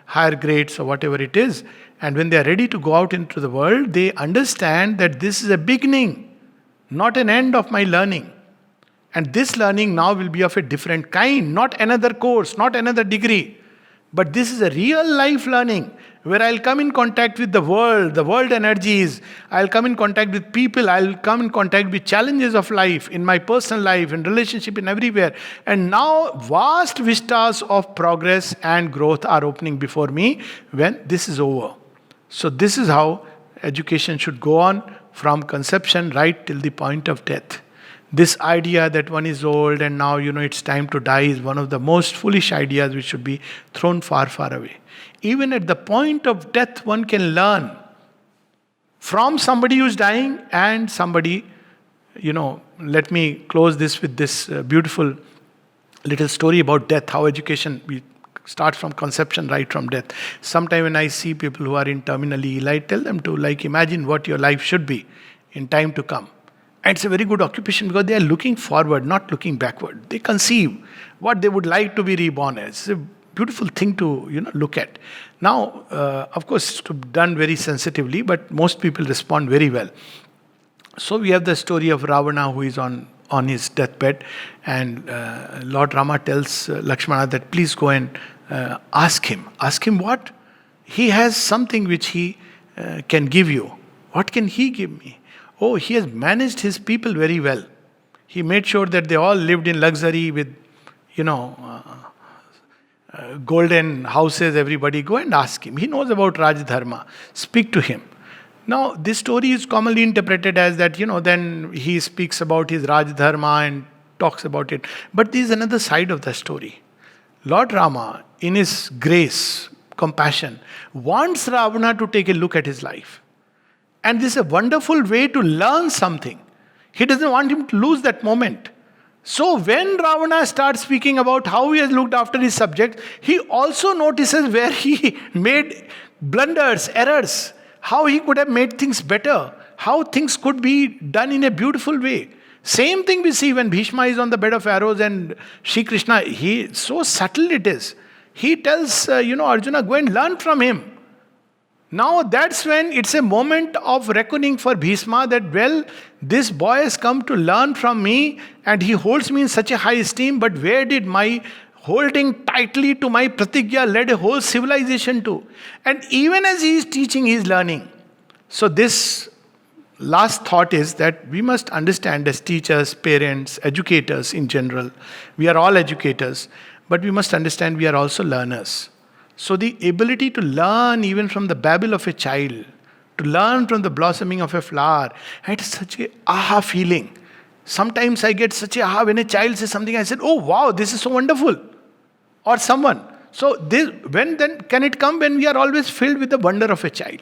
higher grades or whatever it is, and when they are ready to go out into the world, they understand that this is a beginning, not an end of my learning. And this learning now will be of a different kind, not another course, not another degree. But this is a real life learning where I'll come in contact with the world energies, I'll come in contact with people, I'll come in contact with challenges of life, in my personal life, in relationship, in everywhere. And now vast vistas of progress and growth are opening before me when this is over. So this is how education should go on from conception right till the point of death. This idea that one is old and now it's time to die is one of the most foolish ideas which should be thrown far, far away. Even at the point of death, one can learn from somebody who's dying and somebody, let me close this with this beautiful little story about death, how education we start from conception right from death. Sometime when I see people who are in terminally ill, I tell them to imagine what your life should be in time to come. And it's a very good occupation because they are looking forward, not looking backward. They conceive what they would like to be reborn as. It's a beautiful thing to look at. Now, of course, it's done very sensitively, but most people respond very well. So we have the story of Ravana who is on his deathbed, and Lord Rama tells Lakshmana that please go and ask him. Ask him what? He has something which he can give you. What can he give me? Oh, he has managed his people very well. He made sure that they all lived in luxury with, golden houses, everybody. Go and ask him. He knows about Raj Dharma. Speak to him. Now, this story is commonly interpreted as that, then he speaks about his Raj Dharma and talks about it. But there is another side of the story. Lord Rama, in his grace, compassion, wants Ravana to take a look at his life. And this is a wonderful way to learn something. He doesn't want him to lose that moment. So when Ravana starts speaking about how he has looked after his subjects, he also notices where he made blunders, errors, how he could have made things better, how things could be done in a beautiful way. Same thing we see when Bhishma is on the bed of arrows and Shri Krishna, so subtle it is. He tells, Arjuna, go and learn from him. Now that's when it's a moment of reckoning for Bhishma that, well, this boy has come to learn from me and he holds me in such a high esteem, but where did my holding tightly to my pratigya led a whole civilization to? And even as he is teaching, he is learning. So this last thought is that we must understand as teachers, parents, educators in general, we are all educators, but we must understand we are also learners. So the ability to learn even from the babble of a child, to learn from the blossoming of a flower, it's such a aha feeling. Sometimes I get such a aha when a child says something, I said, oh wow, this is so wonderful. Or someone. So this, when then can it come? When we are always filled with the wonder of a child.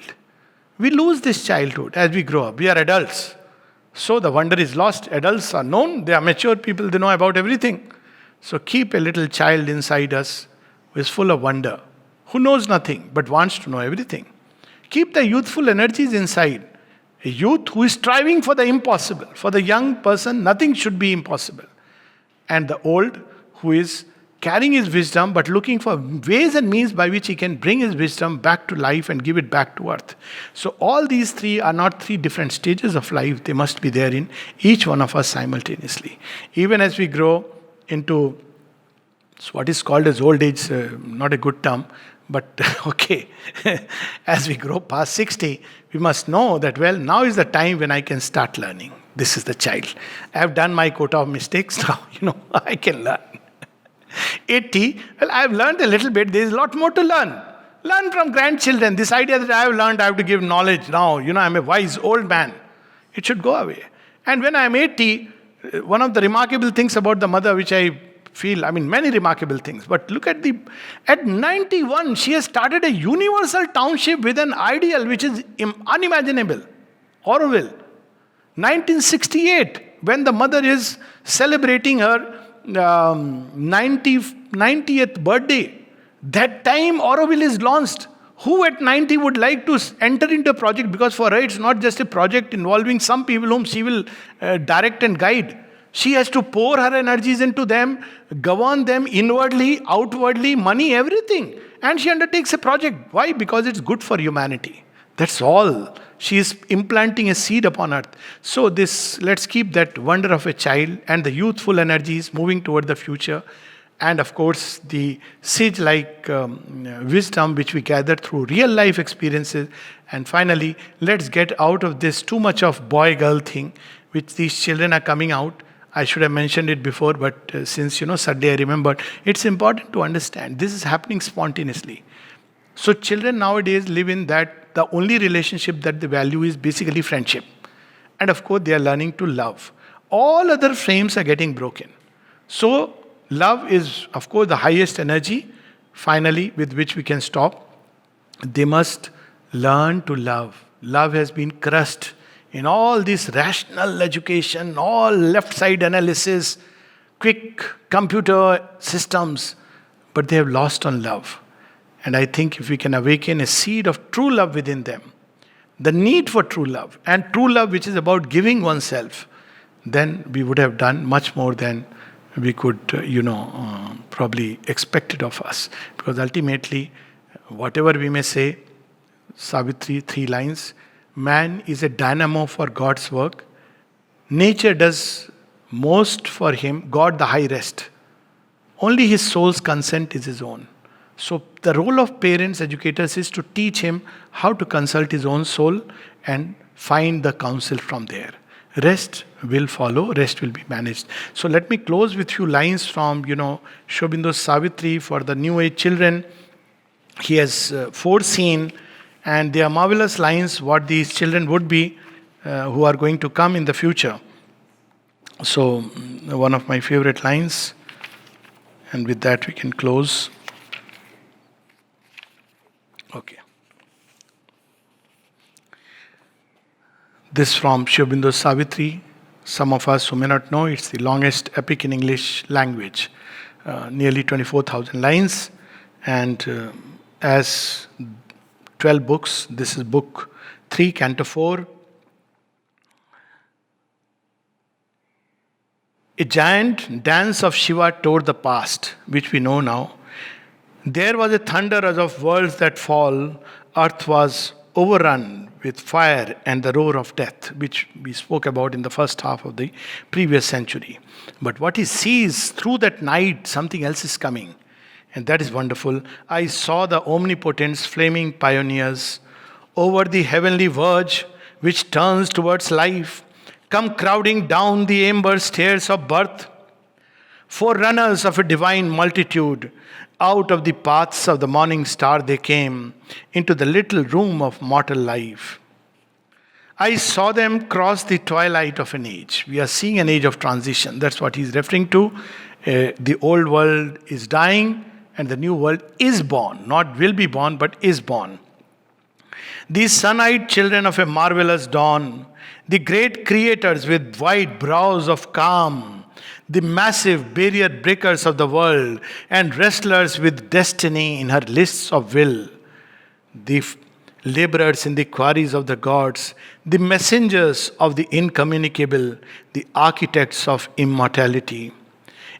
We lose this childhood as we grow up. We are adults. So the wonder is lost. Adults are known. They are mature people. They know about everything. So keep a little child inside us who is full of wonder, who knows nothing but wants to know everything. Keep the youthful energies inside. A youth who is striving for the impossible. For the young person, nothing should be impossible. And the old who is carrying his wisdom but looking for ways and means by which he can bring his wisdom back to life and give it back to earth. So all these three are not three different stages of life. They must be there in each one of us simultaneously. Even as we grow into what is called as old age, not a good term, but okay, as we grow past 60, we must know that, well, now is the time when I can start learning. This is the child. I have done my quota of mistakes now, I can learn. 80, well, I have learned a little bit. There is a lot more to learn. Learn from grandchildren. This idea that I have learned, I have to give knowledge now. I'm a wise old man. It should go away. And when I am 80, one of the remarkable things about the mother, which I feel, many remarkable things, but look at at 91, she has started a universal township with an ideal which is unimaginable. Orwell. 1968, when the mother is celebrating her 90th birthday. That time Auroville is launched. Who at 90 would like to enter into a project? Because for her it's not just a project involving some people whom she will direct and guide. She has to pour her energies into them, govern them inwardly, outwardly, money, everything. And she undertakes a project. Why? Because it's good for humanity. That's all. She is implanting a seed upon earth. So let's keep that wonder of a child and the youthful energies moving toward the future. And of course, the sage-like wisdom which we gather through real life experiences. And finally, let's get out of this too much of boy-girl thing, which these children are coming out. I should have mentioned it before, but since, suddenly I remembered, it's important to understand this is happening spontaneously. So children nowadays live in that the only relationship that they value is basically friendship. And of course, they are learning to love. All other frames are getting broken. So love is, of course, the highest energy, finally, with which we can stop. They must learn to love. Love has been crushed in all this rational education, all left side analysis, quick computer systems, but they have lost on love. And I think if we can awaken a seed of true love within them, the need for true love, and true love which is about giving oneself, then we would have done much more than we could, probably expected of us. Because ultimately, whatever we may say, Savitri, 3 lines, man is a dynamo for God's work. Nature does most for him, God the high rest. Only his soul's consent is his own. So the role of parents, educators is to teach him how to consult his own soul and find the counsel from there. Rest will follow, rest will be managed. So let me close with few lines from, Sri Aurobindo Savitri for the new age children. He has foreseen, and they are marvelous lines, what these children would be who are going to come in the future. So one of my favorite lines, and with that we can close. Okay. This from Sri Aurobindo Savitri. Some of us who may not know, it's the longest epic in English language. Nearly 24,000 lines. And as 12 books, this is book 3, canto 4. A giant dance of Shiva toward the past, which we know now. There was a thunder as of worlds that fall. Earth was overrun with fire and the roar of death, which we spoke about in the first half of the previous century. But what he sees through that night, something else is coming. And that is wonderful. I saw the omnipotent's flaming pioneers over the heavenly verge which turns towards life, come crowding down the amber stairs of birth. Forerunners of a divine multitude, out of the paths of the morning star they came, into the little room of mortal life. I saw them cross the twilight of an age. We are seeing an age of transition. That's what he's referring to. The old world is dying and the new world is born. Not will be born, but is born. These sun-eyed children of a marvelous dawn, the great creators with wide brows of calm, the massive barrier breakers of the world, and wrestlers with destiny in her lists of will, the laborers in the quarries of the gods, the messengers of the incommunicable, the architects of immortality.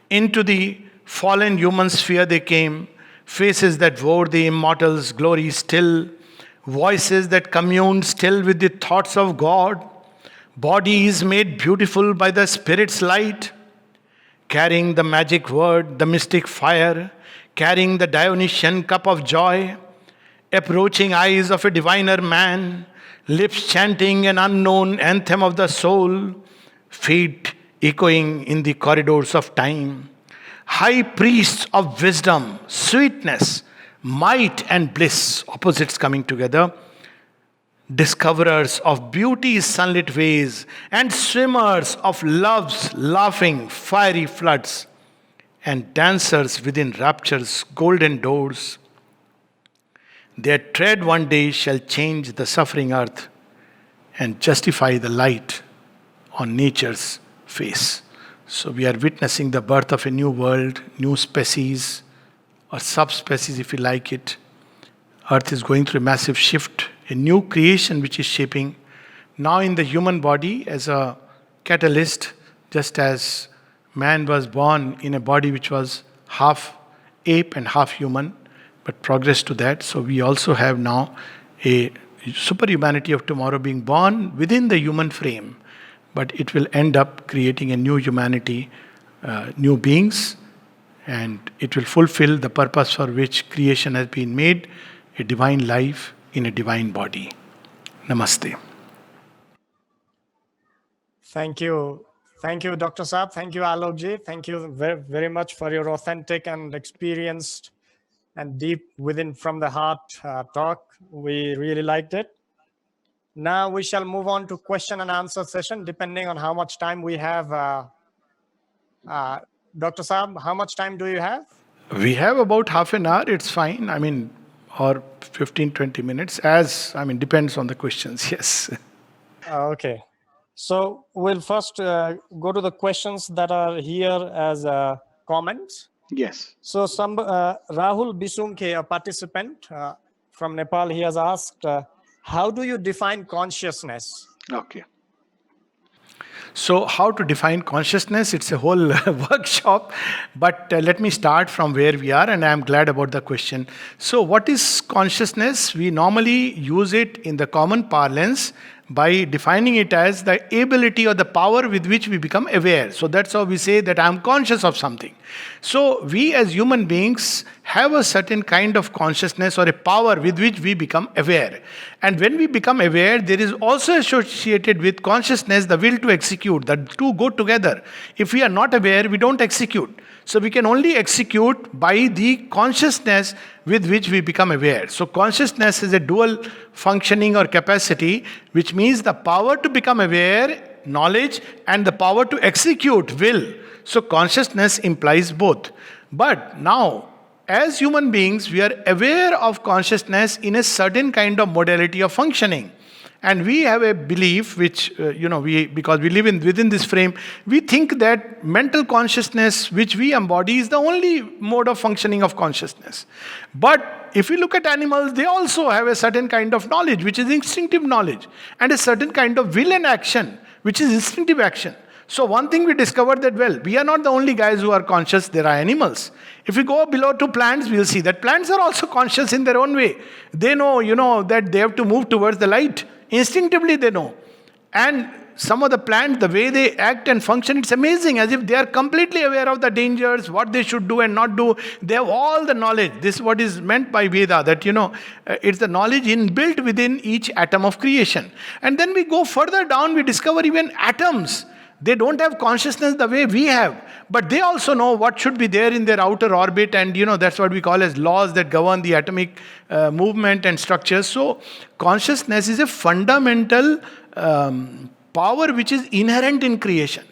Into the fallen human sphere they came, faces that wore the immortal's glory still, voices that communed still with the thoughts of God, bodies made beautiful by the Spirit's light, carrying the magic word, the mystic fire, carrying the Dionysian cup of joy, approaching eyes of a diviner man, lips chanting an unknown anthem of the soul, feet echoing in the corridors of time, high priests of wisdom, sweetness, might and bliss, opposites coming together, discoverers of beauty's sunlit ways, and swimmers of love's laughing fiery floods, and dancers within rapture's golden doors. Their tread one day shall change the suffering earth and justify the light on nature's face. So we are witnessing the birth of a new world, new species, or subspecies if you like it. Earth is going through a massive shift, a new creation which is shaping. Now in the human body as a catalyst, just as man was born in a body which was half ape and half human, but progress to that. So we also have now a superhumanity of tomorrow being born within the human frame. But it will end up creating a new humanity, new beings, and it will fulfill the purpose for which creation has been made, a divine life in a divine body. Namaste. Thank you. Thank you, Dr. Saab. Thank you, Alok ji. Thank you very, very much for your authentic and experienced and deep within from the heart talk. We really liked it. Now we shall move on to question and answer session, depending on how much time we have. Dr. Saab, how much time do you have? We have about half an hour, it's fine. Or 15, 20 minutes, depends on the questions, yes. Okay. So we'll first go to the questions that are here as comments. Yes. So Rahul Bisumke, a participant from Nepal, he has asked, how do you define consciousness? Okay. So, how to define consciousness? It's a whole workshop, but let me start from where we are, and I am glad about the question. So, what is consciousness? We normally use it in the common parlance by defining it as the ability or the power with which we become aware. So that's how we say that I am conscious of something. So we as human beings have a certain kind of consciousness or a power with which we become aware. And when we become aware, there is also associated with consciousness the will to execute. The two go together. If we are not aware, we don't execute. So we can only execute by the consciousness with which we become aware. So consciousness is a dual functioning or capacity, which means the power to become aware, knowledge, and the power to execute, will. So consciousness implies both. But now, as human beings, we are aware of consciousness in a certain kind of modality of functioning. And we have a belief which, because we live within this frame, we think that mental consciousness which we embody is the only mode of functioning of consciousness. But if we look at animals, they also have a certain kind of knowledge, which is instinctive knowledge, and a certain kind of will and action, which is instinctive action. So one thing we discovered that, well, we are not the only guys who are conscious, there are animals. If we go below to plants, we'll see that plants are also conscious in their own way. They know, that they have to move towards the light. Instinctively they know. And some of the plants, the way they act and function, it's amazing, as if they are completely aware of the dangers, what they should do and not do. They have all the knowledge. This is what is meant by Veda, that, it's the knowledge inbuilt within each atom of creation. And then we go further down, we discover even atoms. They don't have consciousness the way we have, but they also know what should be there in their outer orbit, and that's what we call as laws that govern the atomic movement and structure. So consciousness is a fundamental power which is inherent in creation.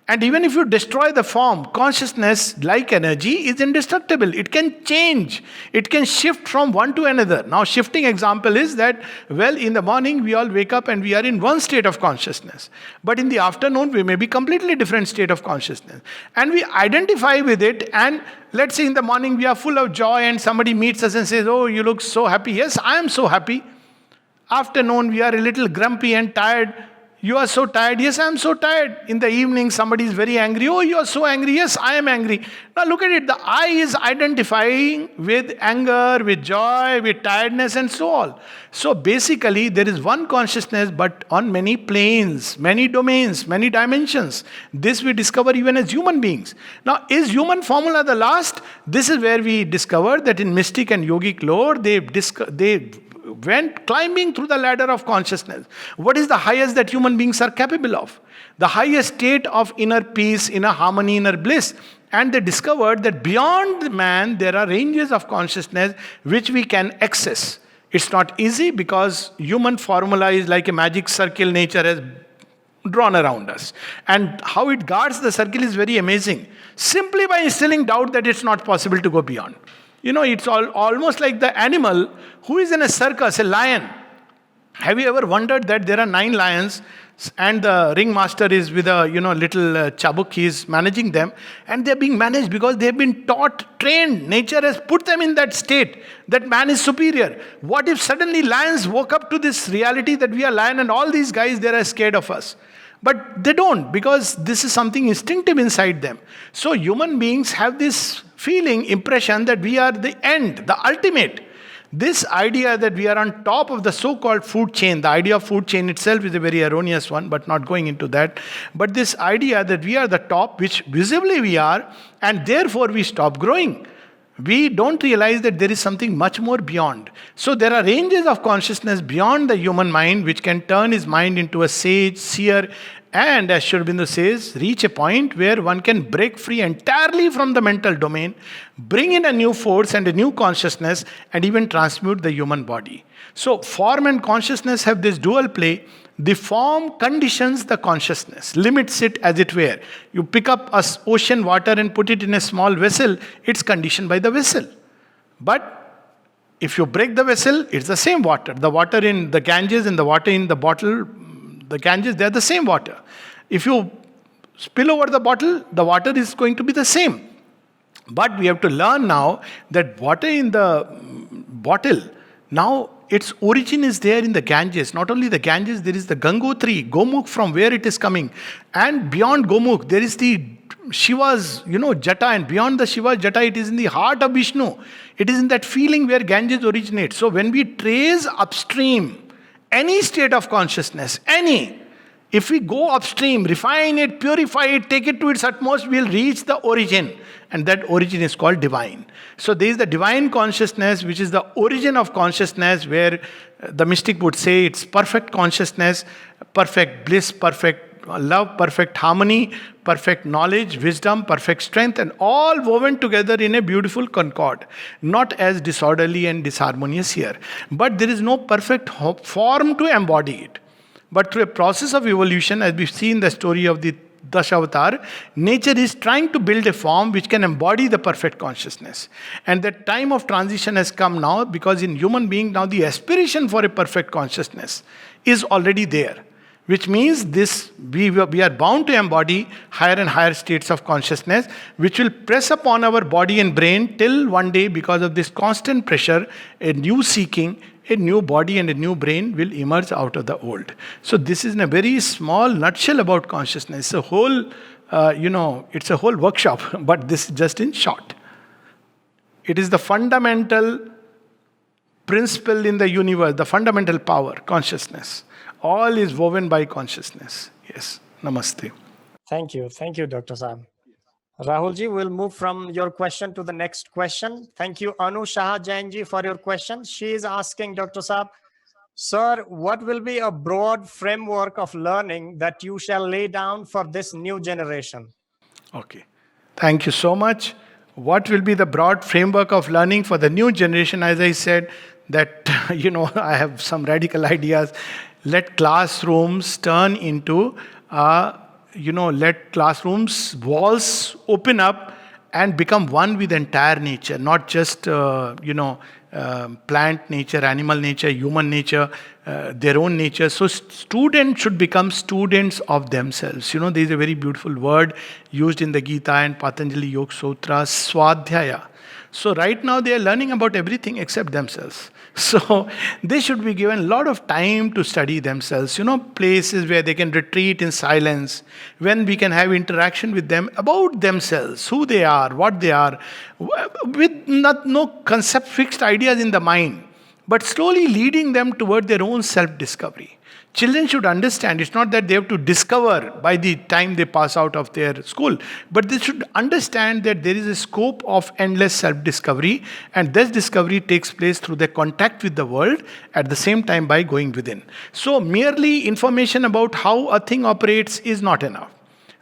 And even if you destroy the form, consciousness, like energy, is indestructible. It can change. It can shift from one to another. Now, shifting example is that, well, in the morning we all wake up and we are in one state of consciousness. But in the afternoon we may be completely different state of consciousness. And we identify with it, and let's say in the morning we are full of joy and somebody meets us and says, "Oh, you look so happy." Yes, I am so happy. Afternoon we are a little grumpy and tired. "You are so tired." Yes, I am so tired. In the evening, somebody is very angry. "Oh, you are so angry." Yes, I am angry. Now look at it. The I is identifying with anger, with joy, with tiredness, and so on. So basically, there is one consciousness, but on many planes, many domains, many dimensions. This we discover even as human beings. Now, is human formula the last? This is where we discover that in mystic and yogic lore, they went climbing through the ladder of consciousness. What is the highest that human beings are capable of? The highest state of inner peace, inner harmony, inner bliss. And they discovered that beyond man, there are ranges of consciousness which we can access. It's not easy because human formula is like a magic circle nature has drawn around us. And how it guards the circle is very amazing. Simply by instilling doubt that it's not possible to go beyond. It's almost like the animal who is in a circus, a lion. Have you ever wondered that there are 9 lions and the ringmaster is with a little chabuk, he is managing them, and they're being managed because they've been taught, trained. Nature has put them in that state that man is superior. What if suddenly lions woke up to this reality that we are lion and all these guys, they are scared of us? But they don't, because this is something instinctive inside them. So human beings have this feeling, impression that we are the end, the ultimate. This idea that we are on top of the so-called food chain, the idea of food chain itself is a very erroneous one, but not going into that. But this idea that we are the top, which visibly we are, and therefore we stop growing. We don't realize that there is something much more beyond. So there are ranges of consciousness beyond the human mind which can turn his mind into a sage, seer, and as Sri Aurobindo says, reach a point where one can break free entirely from the mental domain, bring in a new force and a new consciousness, and even transmute the human body. So form and consciousness have this dual play. The form conditions the consciousness, limits it as it were. You pick up ocean water and put it in a small vessel, it's conditioned by the vessel. But if you break the vessel, it's the same water. The water in the Ganges and the water in the bottle, the Ganges, they are the same water. If you spill over the bottle, the water is going to be the same. But we have to learn now that water in the bottle, now its origin is there in the Ganges. Not only the Ganges, there is the Gangotri, Gomukh, from where it is coming. And beyond Gomukh, there is the Shiva's, Jata, and beyond the Shiva's Jata, it is in the heart of Vishnu. It is in that feeling where Ganges originates. So when we trace upstream any state of consciousness, if we go upstream, refine it, purify it, take it to its utmost, we'll reach the origin. And that origin is called divine. So there is the divine consciousness, which is the origin of consciousness, where the mystic would say it's perfect consciousness, perfect bliss, perfect love, perfect harmony, perfect knowledge, wisdom, perfect strength, and all woven together in a beautiful concord. Not as disorderly and disharmonious here. But there is no perfect form to embody it. But through a process of evolution, as we see in the story of the Dashavatar, nature is trying to build a form which can embody the perfect consciousness. And that time of transition has come now, because in human being now the aspiration for a perfect consciousness is already there. Which means we are bound to embody higher and higher states of consciousness, which will press upon our body and brain till one day, because of this constant pressure, a new seeking, a new body and a new brain will emerge out of the old. So this is in a very small nutshell about consciousness. It's a whole, it's a whole workshop, but this is just in short. It is the fundamental principle in the universe, the fundamental power, consciousness. All is woven by consciousness. Yes. Namaste. Thank you. Thank you, Dr. Saab. Rahulji, we'll move from your question to the next question. Thank you, Anu Shah Jainji, for your question. She is asking, Dr. Saab, sir, what will be a broad framework of learning that you shall lay down for this new generation? Okay. Thank you so much. What will be the broad framework of learning for the new generation? As I said, that, I have some radical ideas. Let classrooms turn into let classrooms walls open up and become one with entire nature, not just plant nature, animal nature, human nature, their own nature. So students should become students of themselves. There is a very beautiful word used in the Gita and Patanjali Yoga Sutra, Swadhyaya. So right now they are learning about everything except themselves. So they should be given a lot of time to study themselves, places where they can retreat in silence, when we can have interaction with them about themselves, who they are, what they are, with no concept, fixed ideas in the mind, but slowly leading them toward their own self-discovery. Children should understand it's not that they have to discover by the time they pass out of their school, but they should understand that there is a scope of endless self-discovery, and this discovery takes place through their contact with the world at the same time by going within. So merely information about how a thing operates is not enough.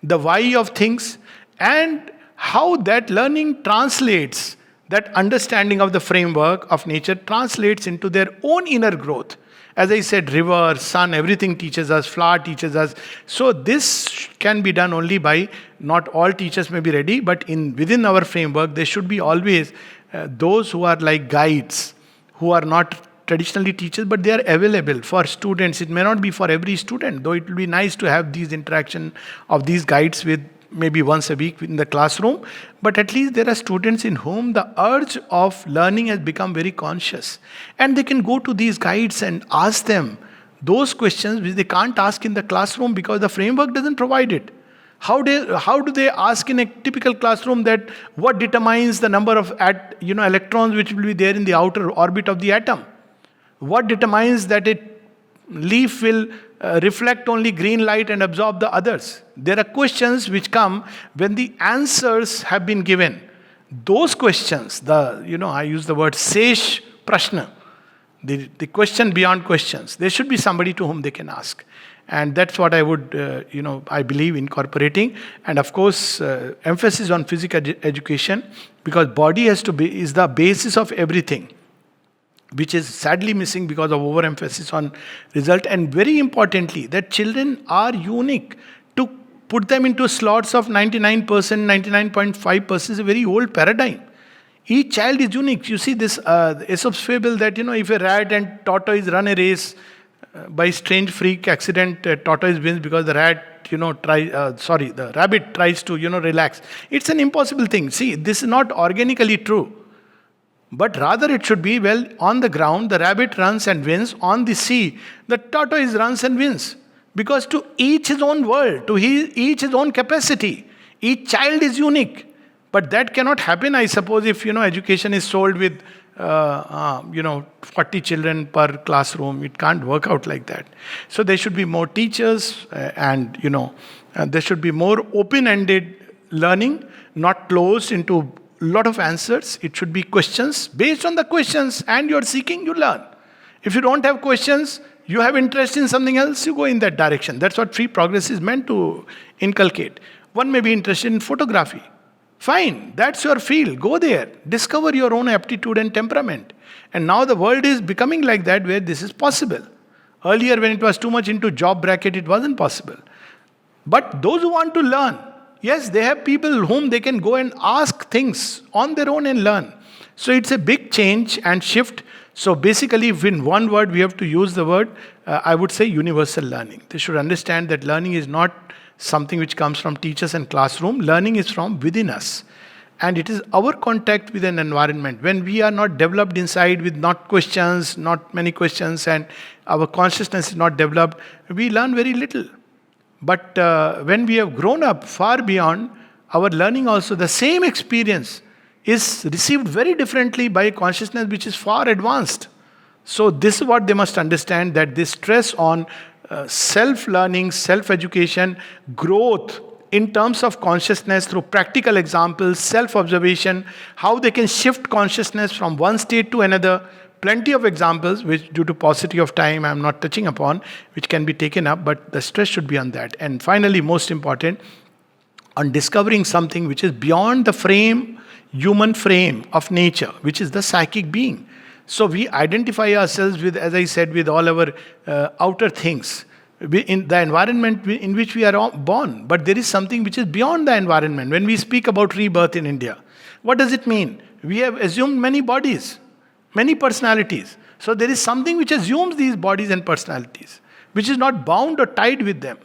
The why of things and how that learning translates, that understanding of the framework of nature translates into their own inner growth. As I said, river, sun, everything teaches us, flower teaches us. So this can be done only by, not all teachers may be ready, but within our framework, there should be always those who are like guides, who are not traditionally teachers, but they are available for students. It may not be for every student, though it will be nice to have these interaction of these guides with maybe once a week in the classroom, but at least there are students in whom the urge of learning has become very conscious. And they can go to these guides and ask them those questions which they can't ask in the classroom because the framework doesn't provide it. How do they ask in a typical classroom that what determines the number of electrons which will be there in the outer orbit of the atom? What determines that a leaf will reflect only green light and absorb the others? There are questions which come when the answers have been given. Those questions, I use the word Sesh Prashna, the question beyond questions. There should be somebody to whom they can ask. And that's what I would, I believe incorporating. And of course, emphasis on physical education, because body is the basis of everything, which is sadly missing because of overemphasis on result. And very importantly, that children are unique. To put them into slots of 99%, 99.5% is a very old paradigm. Each child is unique. You see this Aesop's fable that, if a rat and tortoise run a race, by strange freak accident, tortoise wins because the the rabbit tries to, relax. It's an impossible thing. See, this is not organically true. But rather it should be, on the ground, the rabbit runs and wins. On the sea, the tortoise runs and wins. Because to each his own world, to each his own capacity. Each child is unique. But that cannot happen, I suppose, if, education is sold with, 40 children per classroom. It can't work out like that. So there should be more teachers and there should be more open-ended learning, not closed into lot of answers. It should be questions. Based on the questions and you're seeking, you learn. If you don't have questions, you have interest in something else, you go in that direction. That's what free progress is meant to inculcate. One may be interested in photography. Fine, that's your field. Go there. Discover your own aptitude and temperament. And now the world is becoming like that, where this is possible. Earlier, when it was too much into job bracket, it wasn't possible. But those who want to learn, yes, they have people whom they can go and ask things on their own and learn. So it's a big change and shift. So basically, if in one word we have to use the word, I would say universal learning. They should understand that learning is not something which comes from teachers and classroom. Learning is from within us. And it is our contact with an environment. When we are not developed inside with not questions, not many questions, and our consciousness is not developed, we learn very little. But when we have grown up far beyond, our learning also, the same experience is received very differently by a consciousness which is far advanced. So this is what they must understand, that this stress on self-learning, self-education, growth in terms of consciousness through practical examples, self-observation, how they can shift consciousness from one state to another. Plenty of examples, which due to paucity of time I am not touching upon, which can be taken up, but the stress should be on that. And finally, most important, on discovering something which is beyond the frame, human frame of nature, which is the psychic being. So we identify ourselves with, as I said, with all our outer things, in the environment in which we are born. But there is something which is beyond the environment. When we speak about rebirth in India, what does it mean? We have assumed many bodies, many personalities. So there is something which assumes these bodies and personalities, which is not bound or tied with them.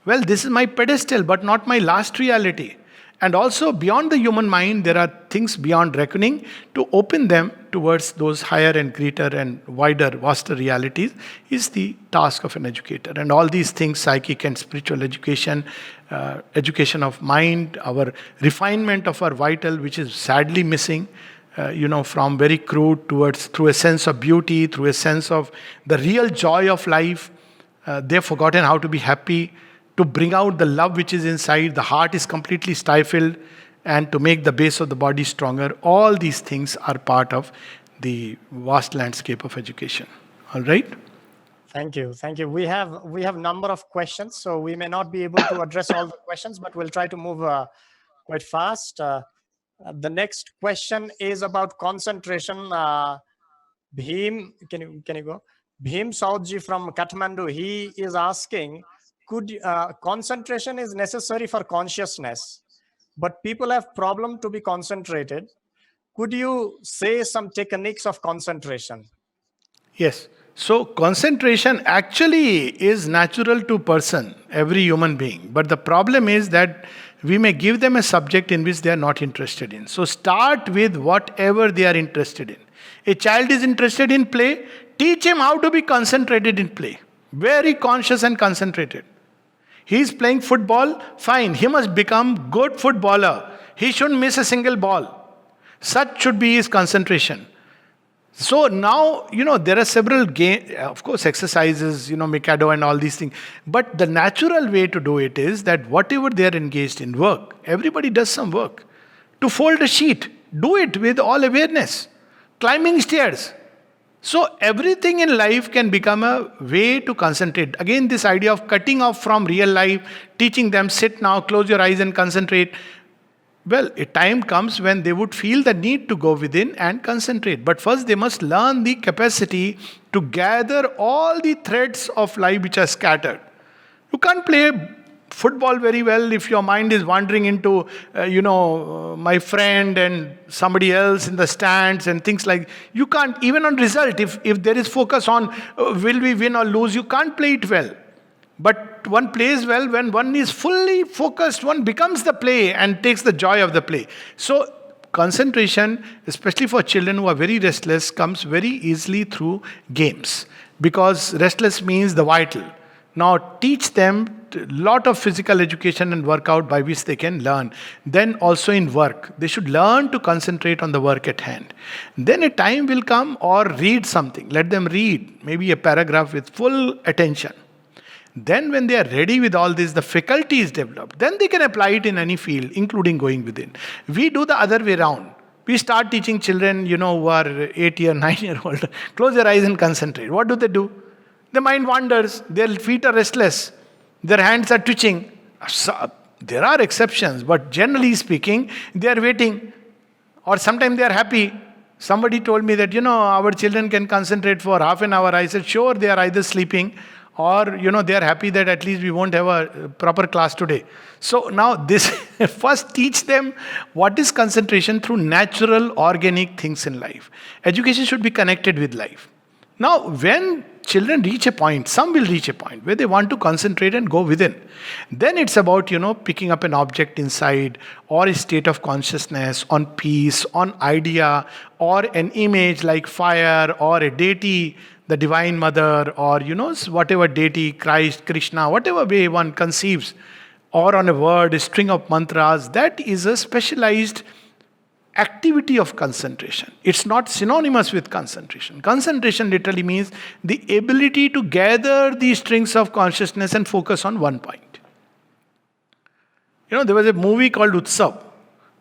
Well, this is my pedestal, but not my last reality. And also, beyond the human mind, there are things beyond reckoning. To open them towards those higher and greater and wider, vaster realities is the task of an educator. And all these things, psychic and spiritual education, education of mind, our refinement of our vital, which is sadly missing, from very crude towards, through a sense of beauty, through a sense of the real joy of life. They've forgotten how to be happy, to bring out the love which is inside. The heart is completely stifled, and to make the base of the body stronger. All these things are part of the vast landscape of education. All right? Thank you. We have number of questions, so we may not be able to address all the questions, but we'll try to move quite fast. The next question is about concentration. Bhim, can you go? Bhim Saudji from Kathmandu, he is asking, concentration is necessary for consciousness, but people have problem to be concentrated. Could you say some techniques of concentration? Yes. So concentration actually is natural to person, every human being. But the problem is that we may give them a subject in which they are not interested in. So start with whatever they are interested in. A child is interested in play, teach him how to be concentrated in play. Very conscious and concentrated. He is playing football, fine. He must become good footballer. He shouldn't miss a single ball. Such should be his concentration. So now, there are several of course, exercises, Mikado and all these things. But the natural way to do it is that whatever they are engaged in work, everybody does some work. To fold a sheet, do it with all awareness. Climbing stairs. So everything in life can become a way to concentrate. Again, this idea of cutting off from real life, teaching them, sit now, close your eyes and concentrate. Well, a time comes when they would feel the need to go within and concentrate. But first they must learn the capacity to gather all the threads of life which are scattered. You can't play football very well if your mind is wandering into, my friend and somebody else in the stands and things like. You can't, even on result, if there is focus on will we win or lose, you can't play it well. But one plays well when one is fully focused, one becomes the play and takes the joy of the play. So concentration, especially for children who are very restless, comes very easily through games. Because restless means the vital. Now teach them a lot of physical education and workout by which they can learn. Then also in work, they should learn to concentrate on the work at hand. Then a time will come, or read something. Let them read maybe a paragraph with full attention. Then when they are ready with all this, the faculty is developed. Then they can apply it in any field, including going within. We do the other way around. We start teaching children, who are 8-year, 9-year-old, close your eyes and concentrate. What do? The mind wanders, their feet are restless, their hands are twitching. So, there are exceptions, but generally speaking, they are waiting. Or sometimes they are happy. Somebody told me that, our children can concentrate for half an hour. I said, sure, they are either sleeping or, they are happy that at least we won't have a proper class today. So now this, first teach them what is concentration through natural, organic things in life. Education should be connected with life. Now, when children reach a point, some will reach a point where they want to concentrate and go within. Then it's about, picking up an object inside, or a state of consciousness, on peace, on idea, or an image like fire, or a deity, the Divine Mother, or, whatever deity, Christ, Krishna, whatever way one conceives, or on a word, a string of mantras. That is a specialized activity of concentration. It's not synonymous with concentration. Concentration literally means the ability to gather these strings of consciousness and focus on one point. There was a movie called Utsav.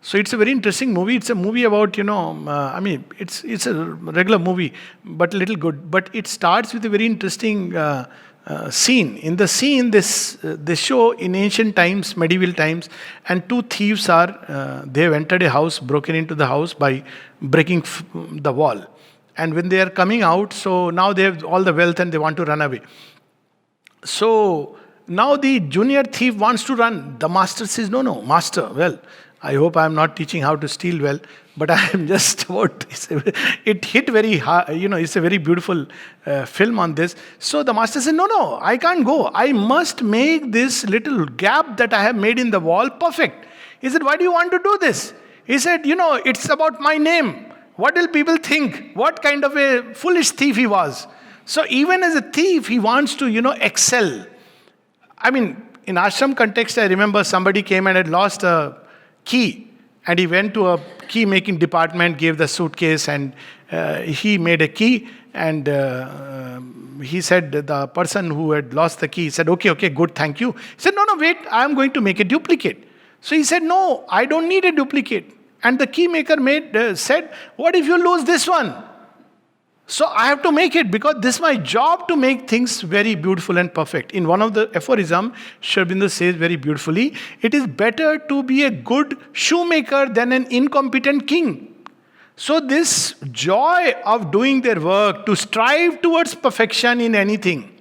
So it's a very interesting movie. It's a movie about, it's a regular movie, but a little good. But it starts with a very interesting scene. In the scene, they show in ancient times, medieval times, and two thieves they have entered a house, broken into the house by breaking the wall. And when they are coming out, so now they have all the wealth and they want to run away. So now the junior thief wants to run. The master says, no, master, well, I hope I am not teaching how to steal well, but I am just about, it hit very hard, it's a very beautiful film on this. So the master said, no, I can't go. I must make this little gap that I have made in the wall perfect. He said, why do you want to do this? He said, it's about my name. What will people think? What kind of a foolish thief he was. So even as a thief, he wants to, excel. In ashram context, I remember somebody came and had lost a key, and he went to a key making department, gave the suitcase, and he made a key, and he said, the person who had lost the key said, okay, good, thank you. He said, no, wait, I am going to make a duplicate. So he said, no, I don't need a duplicate. And the key maker said, what if you lose this one? So I have to make it, because this is my job to make things very beautiful and perfect. In one of the aphorism, Sri Aurobindo says very beautifully, it is better to be a good shoemaker than an incompetent king. So this joy of doing their work, to strive towards perfection in anything,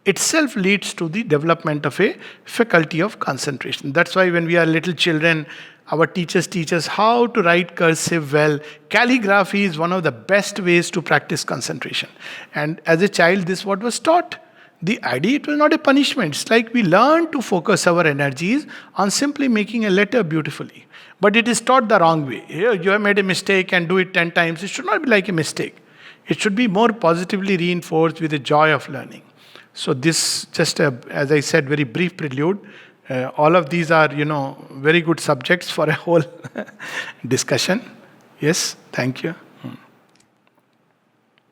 itself leads to the development of a faculty of concentration. That's why when we are little children, our teachers teach us how to write cursive well. Calligraphy is one of the best ways to practice concentration. And as a child, this is what was taught. The idea, it was not a punishment. It's like we learn to focus our energies on simply making a letter beautifully. But it is taught the wrong way. Here, you have made a mistake and do it 10 times. It should not be like a mistake. It should be more positively reinforced with the joy of learning. So this, just as I said, very brief prelude. All of these are, very good subjects for a whole discussion. Yes, thank you.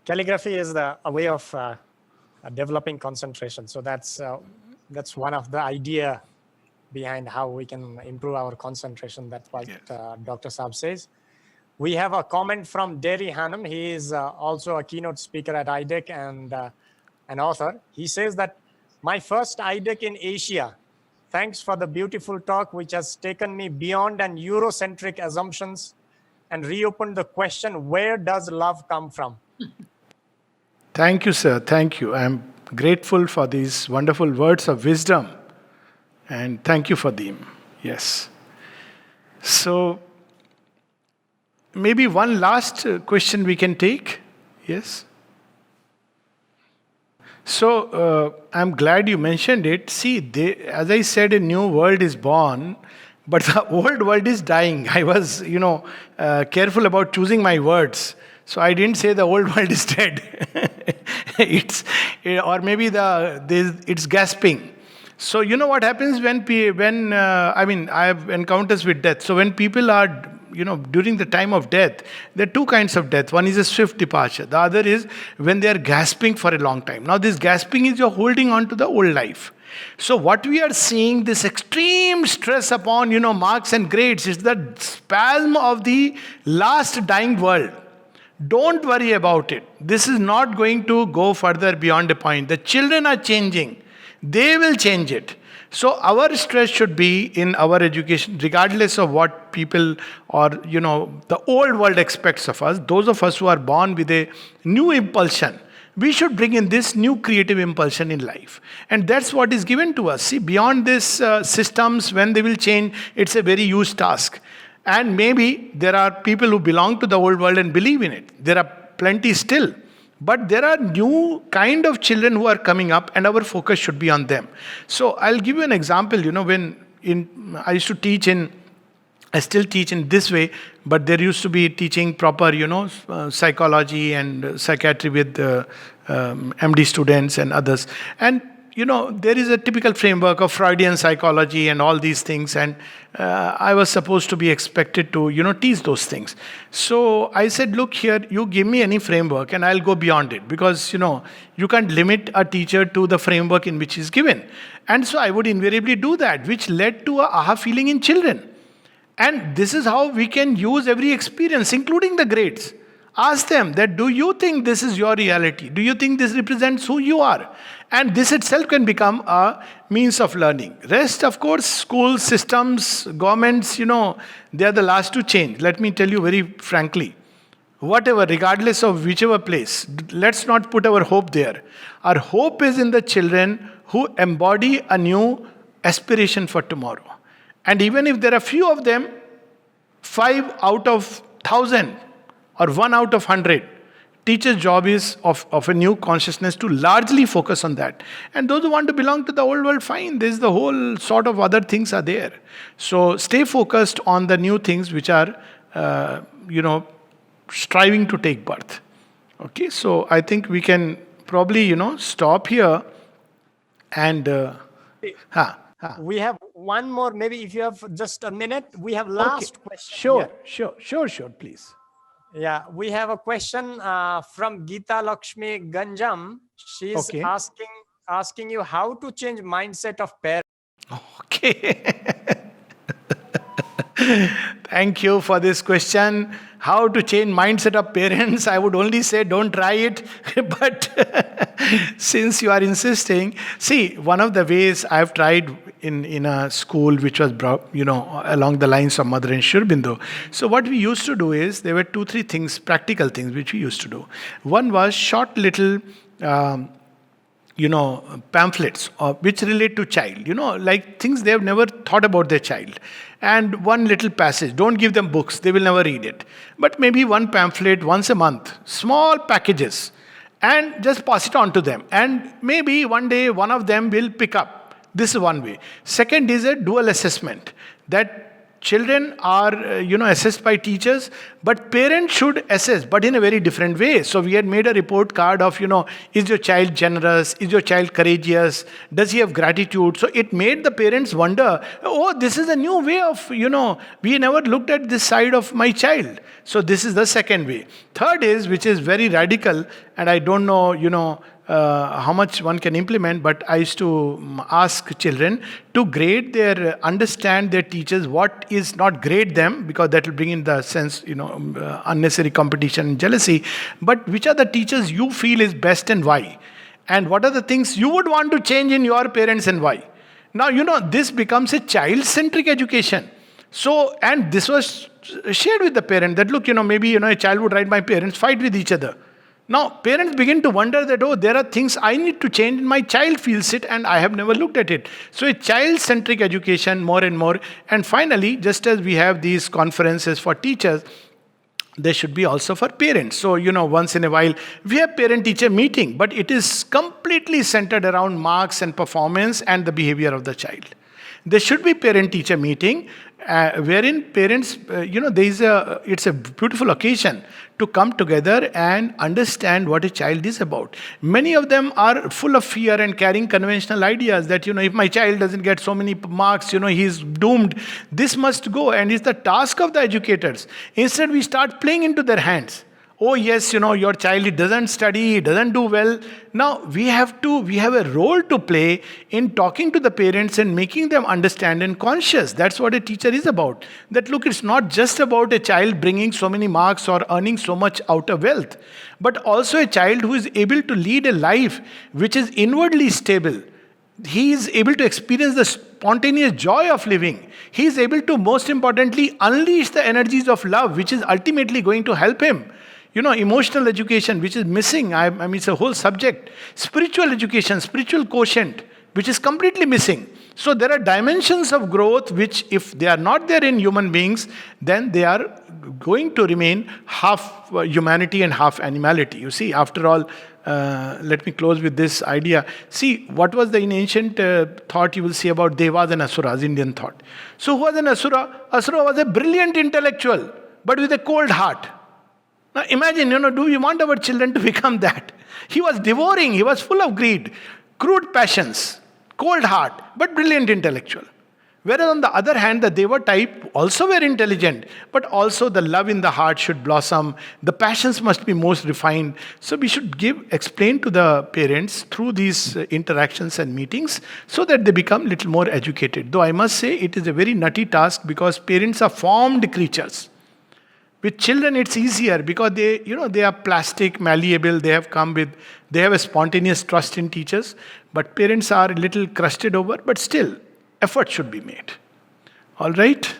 Calligraphy is a way of developing concentration. So that's one of the idea behind how we can improve our concentration. That's what Dr. Saab says. We have a comment from Derry Hanum. He is also a keynote speaker at IDEC and an author. He says that my first IDEC in Asia. Thanks for the beautiful talk, which has taken me beyond an Eurocentric assumptions and reopened the question, where does love come from? Thank you, sir. Thank you. I am grateful for these wonderful words of wisdom. And thank you for them. Yes. So, maybe one last question we can take. Yes. So, I'm glad you mentioned it. See, as I said, a new world is born, but the old world is dying. I was, careful about choosing my words. So I didn't say the old world is dead. Or maybe it's gasping. So you know what happens when I have encounters with death. So when people are, during the time of death, there are two kinds of death. One is a swift departure. The other is when they are gasping for a long time. Now this gasping is you're holding on to the old life. So what we are seeing, this extreme stress upon, marks and grades, is the spasm of the last dying world. Don't worry about it. This is not going to go further beyond a point. The children are changing. They will change it. So our stress should be in our education, regardless of what people or, the old world expects of us. Those of us who are born with a new impulsion, we should bring in this new creative impulsion in life. And that's what is given to us. See, beyond this systems, when they will change, it's a very huge task. And maybe there are people who belong to the old world and believe in it. There are plenty still. But there are new kind of children who are coming up, and our focus should be on them. So I'll give you an example. When I used to teach in, I still teach in this way, but there used to be teaching proper, psychology and psychiatry with MD students and others. And there is a typical framework of Freudian psychology and all these things, and I was supposed to be expected to, teach those things. So I said, look here, you give me any framework and I'll go beyond it, because, you can't limit a teacher to the framework in which he's given. And so I would invariably do that, which led to a aha feeling in children. And this is how we can use every experience, including the grades. Ask them that, do you think this is your reality? Do you think this represents who you are? And this itself can become a means of learning. Rest, of course, schools, systems, governments, they are the last to change. Let me tell you very frankly. Whatever, regardless of whichever place, let's not put our hope there. Our hope is in the children who embody a new aspiration for tomorrow. And even if there are few of them, 5 out of 1,000 or 1 out of 100, teacher's job is of a new consciousness to largely focus on that. And those who want to belong to the old world, fine. There's the whole sort of other things are there. So stay focused on the new things which are, striving to take birth. Okay, so I think we can probably, stop here and... We have one more, maybe if you have just a minute, we have last question. Sure, please. Yeah, we have a question from Geeta Lakshmi Ganjam. She's asking you how to change mindset of parents. Okay. Thank you for this question. How to change mindset of parents? I would only say don't try it. But since you are insisting, see, one of the ways I've tried in a school which was along the lines of Mother and Sri Aurobindo. So what we used to do is, there were 2-3 things, practical things which we used to do. One was short little pamphlets which relate to child, like things they have never thought about their child. And one little passage, don't give them books, they will never read it. But maybe one pamphlet once a month, small packages, and just pass it on to them. And maybe one day one of them will pick up. This is one way. Second is a dual assessment, that children are, assessed by teachers, but parents should assess, but in a very different way. So we had made a report card of, is your child generous? Is your child courageous? Does he have gratitude? So it made the parents wonder, oh, this is a new way of, we never looked at this side of my child. So this is the second way. Third is, which is very radical, and I don't know, how much one can implement, but I used to ask children to understand their teachers, what is not grade them, because that will bring in the sense, unnecessary competition and jealousy, but which are the teachers you feel is best and why? And what are the things you would want to change in your parents and why? Now, this becomes a child-centric education. So, and this was shared with the parent that, look, maybe, a child would write, my parents fight with each other. Now, parents begin to wonder that, oh, there are things I need to change, and my child feels it, and I have never looked at it. So, a child-centric education more and more. And finally, just as we have these conferences for teachers, there should be also for parents. So, once in a while, we have parent-teacher meeting, but it is completely centered around marks and performance and the behavior of the child. There should be parent-teacher meeting, wherein parents, it's a beautiful occasion to come together and understand what a child is about. Many of them are full of fear and carrying conventional ideas that, if my child doesn't get so many marks, he's doomed. This must go, and it's the task of the educators. Instead, we start playing into their hands. Oh yes, your child, he doesn't study, he doesn't do well. Now, we have a role to play in talking to the parents and making them understand and conscious. That's what a teacher is about. That, look, it's not just about a child bringing so many marks or earning so much outer wealth, but also a child who is able to lead a life which is inwardly stable. He is able to experience the spontaneous joy of living. He is able to, most importantly, unleash the energies of love, which is ultimately going to help him. Emotional education, which is missing. It's a whole subject. Spiritual education, spiritual quotient, which is completely missing. So there are dimensions of growth which, if they are not there in human beings, then they are going to remain half humanity and half animality. You see, after all, let me close with this idea. See, what was the in ancient thought you will see about Devas and Asuras, Indian thought. So who was an Asura? Asura was a brilliant intellectual, but with a cold heart. Now imagine, do we want our children to become that? He was devouring, he was full of greed, crude passions, cold heart, but brilliant intellectual. Whereas on the other hand, the Deva type also were intelligent, but also the love in the heart should blossom. The passions must be most refined. So we should explain to the parents through these interactions and meetings so that they become little more educated. Though I must say it is a very nutty task because parents are formed creatures. With children, it's easier because they are plastic, malleable. They have a spontaneous trust in teachers. But parents are a little crusted over. But still, effort should be made. All right.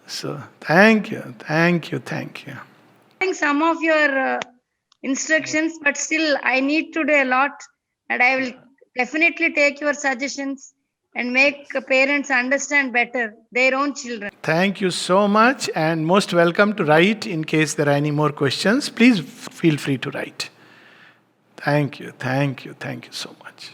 So thank you. Some of your instructions, but still I need to do a lot, and I will definitely take your suggestions and make parents understand better their own children. Thank you so much, and most welcome to write in case there are any more questions. Please feel free to write. Thank you so much.